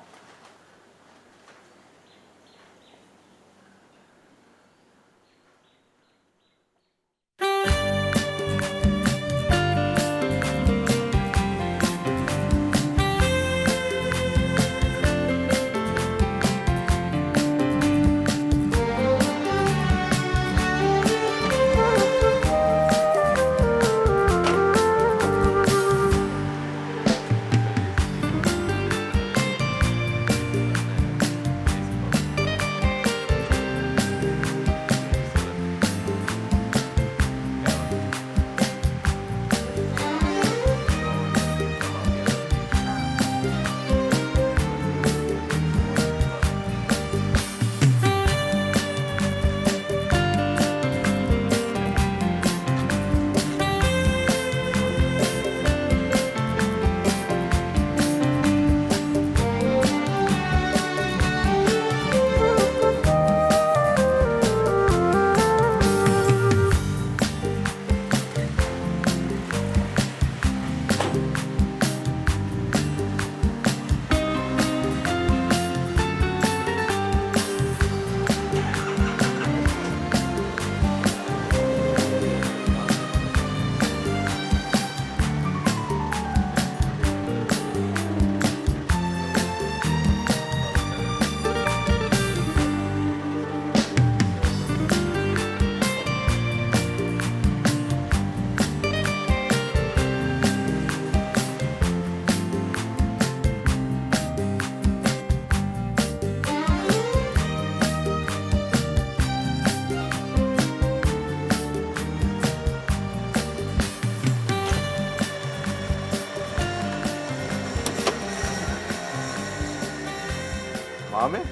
මාමේ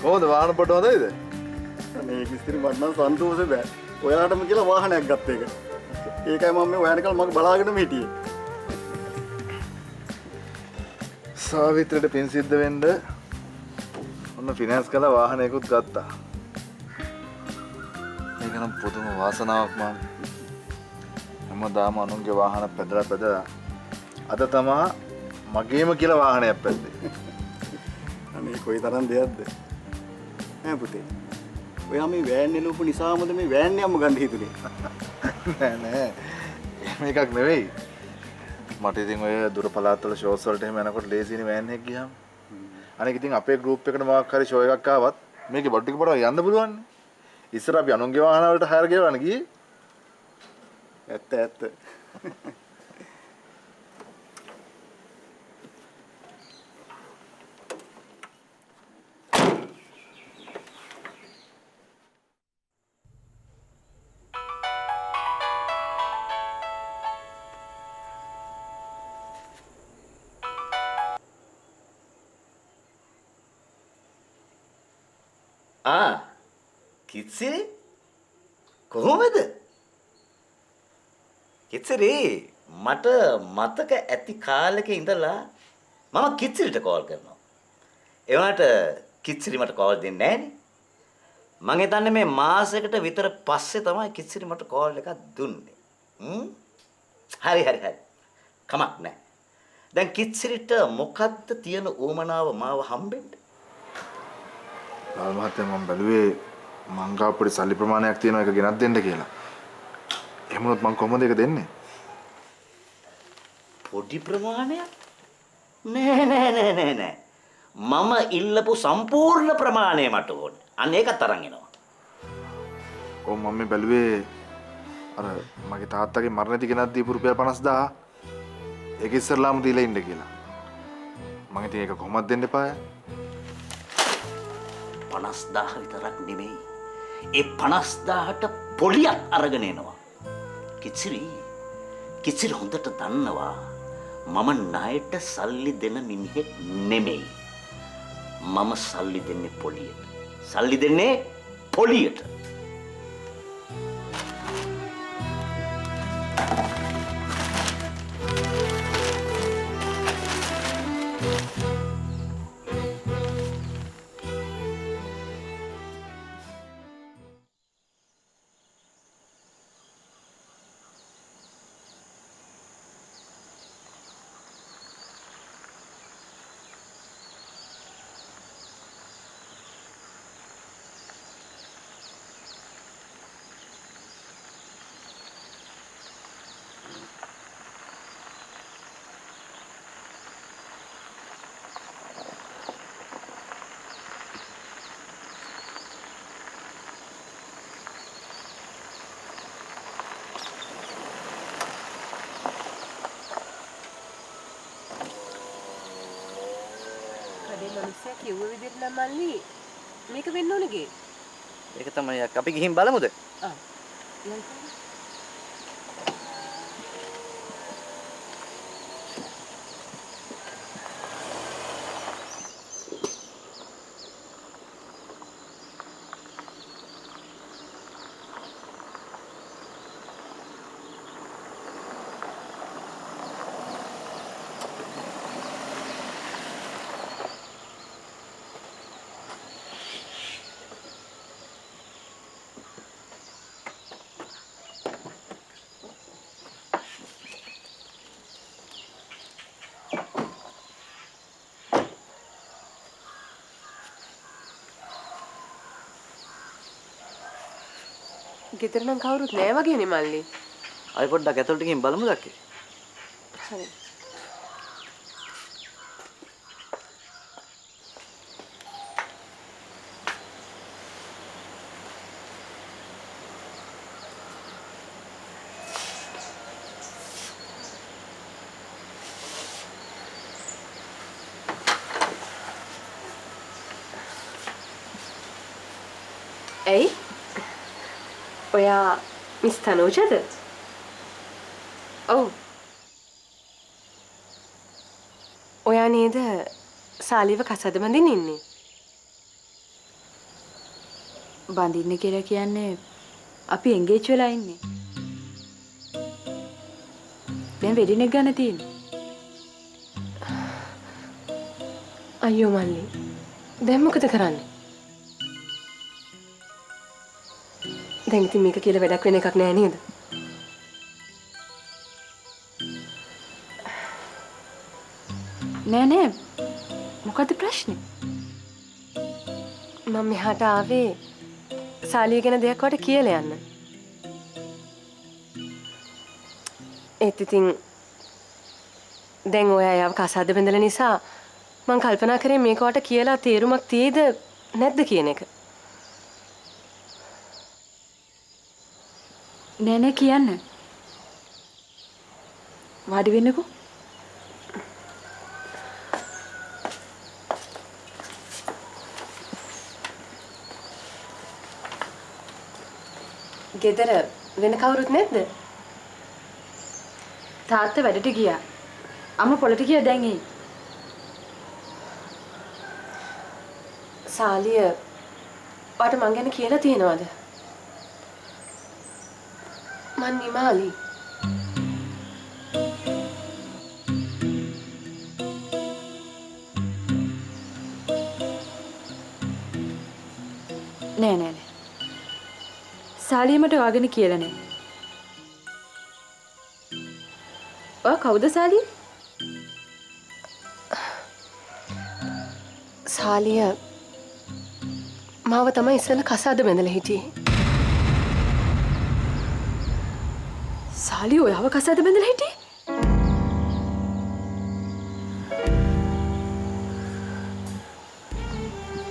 කොහොමද වාහන පොඩ හොඳයිද? මේ කිස්තිරි මට නම් සන්තෝෂ බෑ. ඔයාටම කියලා වාහනයක් ගත්ත එක. ඒකයි මම මේ ඔයානකල් මම බලාගෙනම හිටියේ. සාවිත්‍රට පින් සිද්ධ වෙන්න ඔන්න ෆිනෑන්ස් කළා වාහනයකුත් ගත්තා. මේක නම් පුදුම වාසනාවක් මාමේ. හැමදාම අනුන්ගේ වාහන පැදලා අද තමා මගේම කියලා වාහනයක් පැද්දේ. අනේ කොයි තරම් දෙයක්ද? ඈ පුතේ. ඔයා මේ වෑන් නෙලුපු නිසාමද මේ වෑන් යම්ම ගන්න හිතුනේ? නෑ. එහෙම එකක් නෙවෙයි. මට ඉතින් ඔය දුර පළාත්වල ෂෝස් වලට එහෙම යනකොට ලේසියිනේ වෑන් එකක් ගියාම. අනික ඉතින් අපේ ගෲප් එකට මොකක් හරි ෂෝ එකක් ආවත් මේකේ බඩු ටික පොඩ්ඩක් යන්න පුළුවන්. ඉස්සර අපි අනුන්ගේ වාහන වලට හයර් ගෙවන්න ගියේ. ඇත්ත. කිත්සිරි කොහොමද? කිත්සිරි මට මතක ඇති කාලෙක ඉඳලා මම කිත්සිරිට කෝල් කරනවා. ඒ වුණාට කිත්සිරි මට කෝල් දෙන්නේ නැහනේ. මං හිතන්නේ මේ මාසයකට විතර පස්සේ තමයි කිත්සිරි මට කෝල් එකක් දුන්නේ. හරි. කමක් නැහැ. දැන් කිත්සිරිට මොකද්ද තියෙන උවමනාව මාව හම්බෙන්න? ලාල් මහත්තයා මම බැලුවේ මං ගාව පොඩි සල්ලි ප්‍රමාණයක් තියෙනවා ඒක ගෙනත් දෙන්න කියලා. එහෙම වුණොත් මං කොහොමද ඒක දෙන්නේ? පොඩි ප්‍රමාණයක්? නෑ. මම ඉල්ලපු සම්පූර්ණ ප්‍රමාණය මට ඕනේ. අන්න ඒකත් අරන් එනවා. ඔව් මම මේ බැලුවේ අර මගේ තාත්තගේ මරණදී ගෙනත් දීපු රුපියල් 50000 ඒක ඉස්සරලාම දීලා ඉන්න කියලා. මම ඉතින් ඒක කොහොමද දෙන්න එපාය? 50000 විතරක් නෙමෙයි. ඒ 50000ට පොලියක් අරගෙන එනවා. කිච්චිරි හොඳට දන්නවා මම ණයට සල්ලි දෙන මිනිහෙක් නෙමෙයි. මම සල්ලි දෙන්නේ පොලියට. සල්ලි දෙන්නේ පොලියට. මනුස්සයා කිව්ව විදිහට නම් මල්ලි මේක වෙන්න ඕනේ ගේ. ඒක තමයි අපි ගිහින් බලමුද? යන්න. ගෙදර නම් කවුරුත් නෑ වගේනේ මල්ලි. ආයි පොඩ්ඩක් ඇතුළට ගිහින් බලමුද අක්කේ? හරි. ඇයි? ඔයා මිස් තනෝජද? ඔව්. ඔයා නේද සාලිව කසාද බඳින්න ඉන්නේ? බඳින්න කියලා කියන්නේ අපි එන්ගේජ් වෙලා ඉන්නේ. දැන් වෙඩින් එක ගන්න තියෙන්නේ. අයියෝ මල්ලි. දැන් මොකද කරන්නේ? දැන් ඉතින් මේක කියලා වැඩක් වෙන එකක් නෑ නේද? නෑ මොකද ප්‍රශ්නේ? මම මෙහාට ආවේ සාලිය ගැන දෙයක් වට කියලා යන්න. ඒත් ඉතින් දැන් ඔයා යව කසාද බඳලා නිසා මම කල්පනා කරේ මේක වට කියලා තේරුමක් තියෙයිද නැද්ද කියන එක. නෑ කියන්න. වාඩි වෙන්නකෝ. ගෙදර වෙන කවුරුත් නැද්ද? තාත්තා වැඩට ගියා. අම්මා පොළට ගියා දැන් එයි. සාලිය ඔයාට මං ගැන කියලා තියෙනවද? මං නිමාලි. නෑ. සාලිය මට ඔයාගෙන කියලා නෑ. ඔයා කවුද සාලිය? සාලිය මාව තමයි ඉස්සෙල්ලා කසාද බැඳලා හිටියේ. සාලිය ඔයාව කසාද බැඳලා හිටියේ?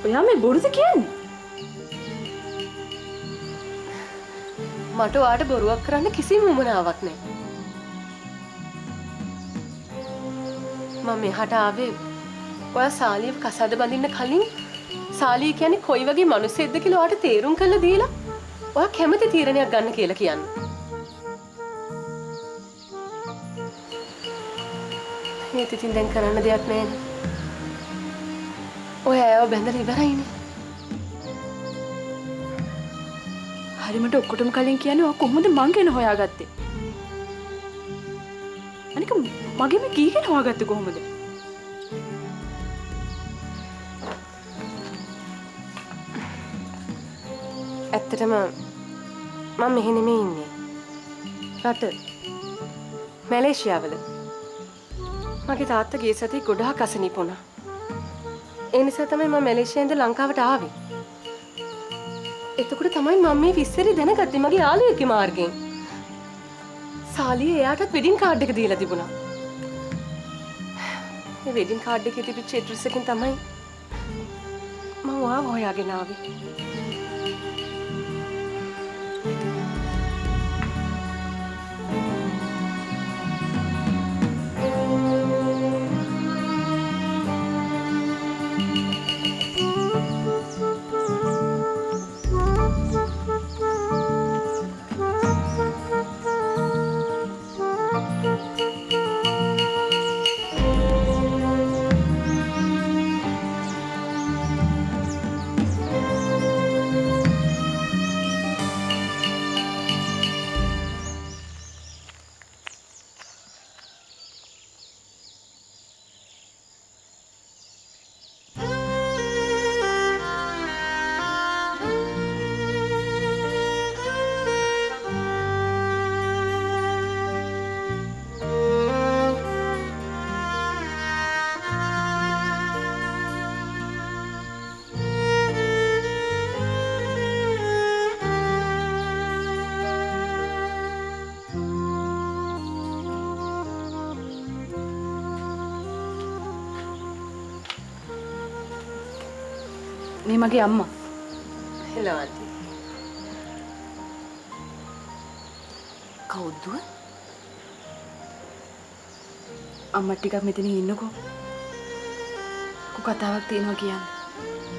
ඔයා මේ බොරුද කියන්නේ? මට ඔයාට බොරුවක් කරන්න කිසිම උවමනාවක් නැහැ. මම මෙහාට ආවේ ඔයා සාලියව කසාද බඳින්න කලින් සාලිය කියන්නේ කොයි වගේ මිනිස්සෙක්ද කියලා ඔයාට තේරුම් කරලා දීලා ඔයා කැමති තීරණයක් ගන්න කියලා කියන්න. ඒත් ඉතින් දැන් කරන්න දෙයක් නැහැ. ඔයාව බැඳලා ඉවරයිනේ. හරිමට ඔක්කොටම කලින් කියන්නේ ඔයා කොහොමද මං ගැන හොයාගත්තේ? අනික මගේ මේ කී ගැන හොයාගත්තේ කොහොමද? ඇත්තටම මම මෙහෙ නෙමෙයි ඉන්නේ. රට මැලේසියාවල. මගේ තාත්තා ගිය සතියේ ගොඩාක් අසනීප වුණා. ඒ නිසා තමයි මම මැලේසියාවෙන්ද ලංකාවට ආවේ. එතකොට තමයි මම මේ විස්තරي දැනගත්තේ මගේ යාළුවෙක්ගේ මාර්ගයෙන්. සාලිය එයාටත් වෙඩින් කාඩ් එක දීලා තිබුණා. ඒ වෙඩින් කාඩ් එකේ තිබිච්ච ඇඩ්‍රස් එකෙන් තමයි මම ඔයාව හොයාගෙන ආවේ. මේ මගේ අම්මා. Hello aunty. කවුද? අම්මා ටිකක් මෙතන ඉන්නකෝ. කතාවක් තියෙනවා කියන්නේ.